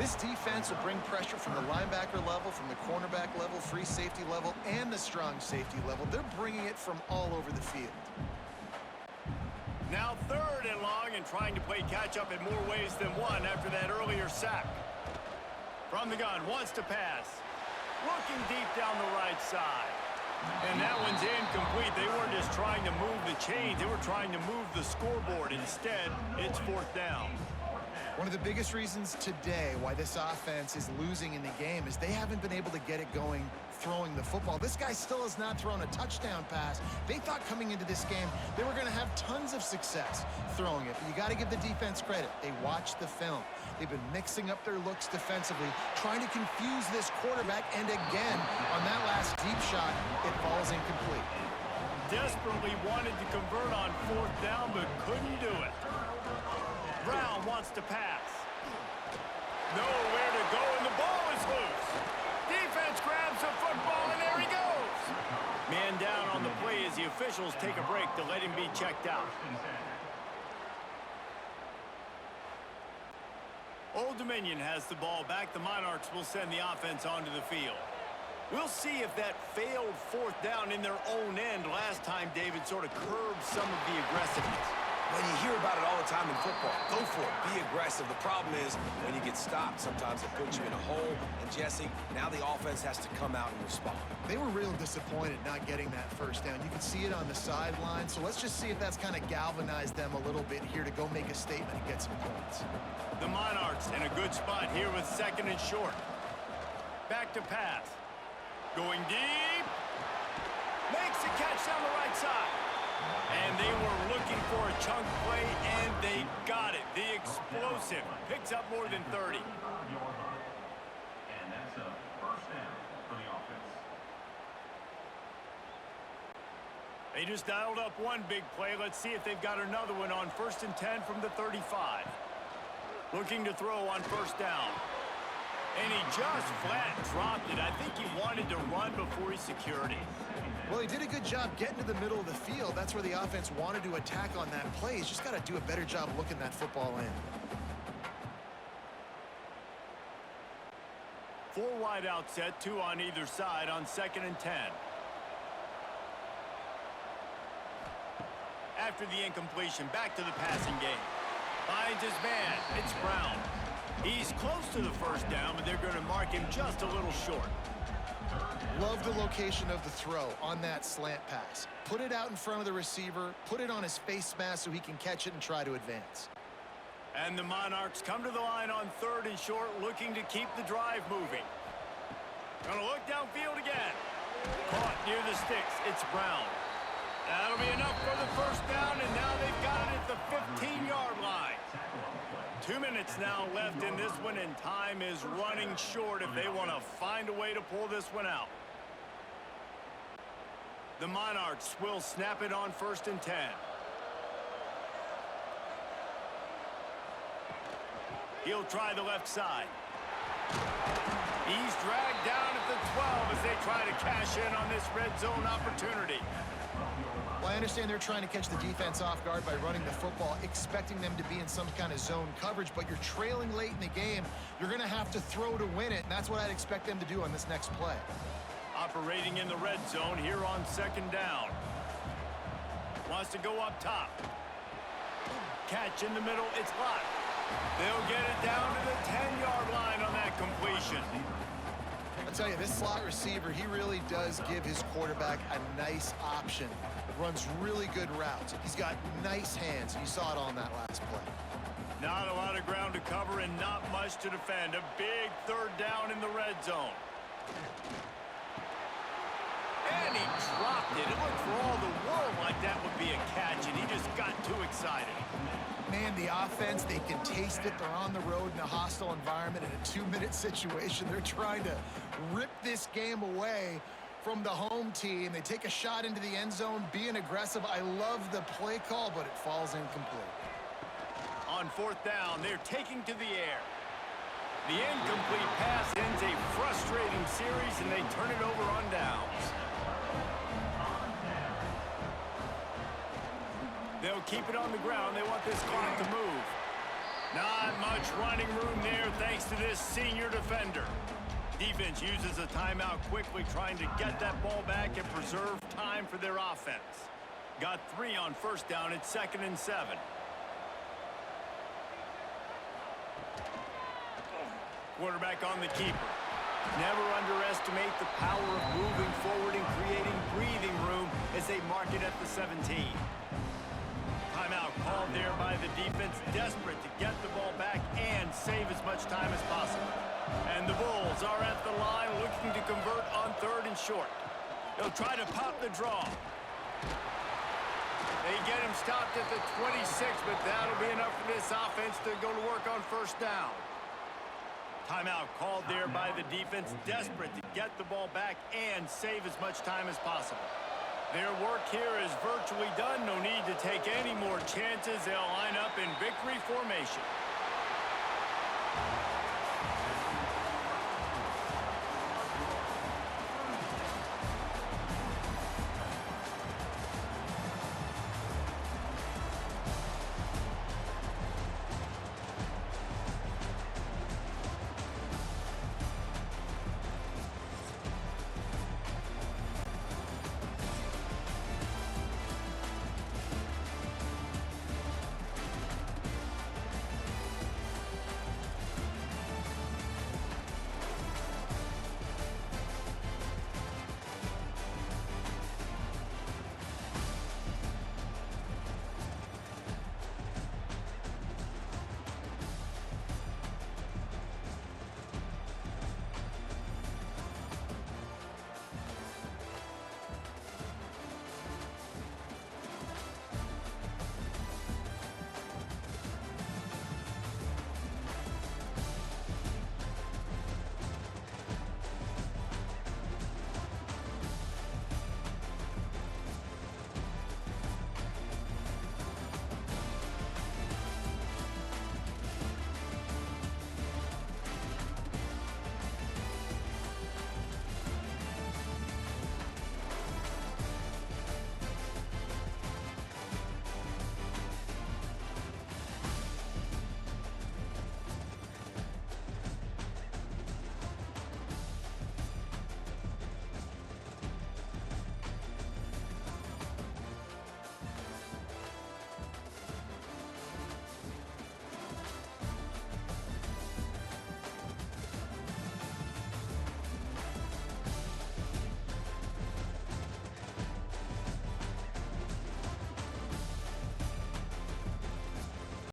This defense will bring pressure from the linebacker level, from the cornerback level, free safety level, and the strong safety level. They're bringing it from all over the field. Now 3rd and long, and trying to play catch-up in more ways than one after that earlier sack. From the gun, wants to pass. Looking deep down the right side. And that one's incomplete. They weren't just trying to move the chains. They were trying to move the scoreboard. Instead, it's 4th down. One of the biggest reasons today why this offense is losing in the game is they haven't been able to get it going throwing the football. This guy still has not thrown a touchdown pass. They thought coming into this game they were going to have tons of success throwing it. But you got to give the defense credit. They watched the film. They've been mixing up their looks defensively, trying to confuse this quarterback. And again, on that last deep shot, it falls incomplete. Desperately wanted to convert on 4th down, but couldn't do it. Brown wants to pass. Nowhere to go, and the ball is loose. Defense grabs the football, and there he goes. Man down on the play as the officials take a break to let him be checked out. Old Dominion has the ball back. The Monarchs will send the offense onto the field. We'll see if that failed 4th down in their own end last time David sort of curbed some of the aggressiveness. When you hear about it all the time in football, go for it. Be aggressive. The problem is when you get stopped, sometimes it puts you in a hole. And, Jesse, now the offense has to come out and respond. They were real disappointed not getting that 1st down. You can see it on the sideline. So let's just see if that's kind of galvanized them a little bit here to go make a statement and get some points. The Monarchs in a good spot here with 2nd and short. Back to pass. Going deep. Makes the catch down the right side. And they were looking for a chunk play, and they got it. The explosive picks up more than 30. And that's a 1st down for the offense. They just dialed up one big play. Let's see if they've got another one on 1st and 10 from the 35. Looking to throw on 1st down. And he just flat dropped it. I think he wanted to run before he secured it. Well, he did a good job getting to the middle of the field. That's where the offense wanted to attack on that play. He's just got to do a better job looking that football in. 4 wide out set, 2 on either side on 2nd and 10. After the incompletion, back to the passing game. Finds his man. It's Brown. He's close to the 1st down, but they're going to mark him just a little short. Love the location of the throw on that slant pass. Put it out in front of the receiver, put it on his face mask so he can catch it and try to advance. And the Monarchs come to the line on 3rd and short, looking to keep the drive moving. Gonna look downfield again. Caught near the sticks. It's Brown. That'll be enough for the 1st down, and now they've got it at the 15-yard line. 2 minutes now left in this one, and time is running short if they want to find a way to pull this one out. The Monarchs will snap it on 1st and 10. He'll try the left side. He's dragged down at the 12 as they try to cash in on this red zone opportunity. Well, I understand they're trying to catch the defense off guard by running the football, expecting them to be in some kind of zone coverage, but you're trailing late in the game. You're going to have to throw to win it, and that's what I'd expect them to do on this next play. Operating in the red zone here on 2nd down. Wants to go up top. Catch in the middle. It's locked. They'll get it down to the 10-yard line on that completion. I'll tell you, this slot receiver, he really does give his quarterback a nice option. Runs really good routes. He's got nice hands. You saw it on that last play. Not a lot of ground to cover and not much to defend. A big 3rd down in the red zone. And he dropped it. It looked for all the world like that would be a catch, and he just got too excited. Man, the offense, they can taste it. They're on the road in a hostile environment in a 2-minute situation. They're trying to rip this game away from the home team. They take a shot into the end zone, being aggressive. I love the play call, but it falls incomplete. On 4th down, they're taking to the air. The incomplete pass ends a frustrating series, and they turn it over on downs. They'll keep it on the ground. They want this clock to move. Not much running room there thanks to this senior defender. Defense uses a timeout quickly, trying to get that ball back and preserve time for their offense. Got 3 on first down. It's 2nd and 7. Quarterback on the keeper. Never underestimate the power of moving forward and creating breathing room as they mark it at the 17. Timeout called there by the defense, desperate to get the ball back and save as much time as possible. And the Bulls are at the line looking to convert on 3rd and short. They'll try to pop the draw. They get him stopped at the 26, but that'll be enough for this offense to go to work on 1st down. Timeout called there by the defense, desperate to get the ball back and save as much time as possible. Their work here is virtually done. No need to take any more chances. They'll line up in victory formation.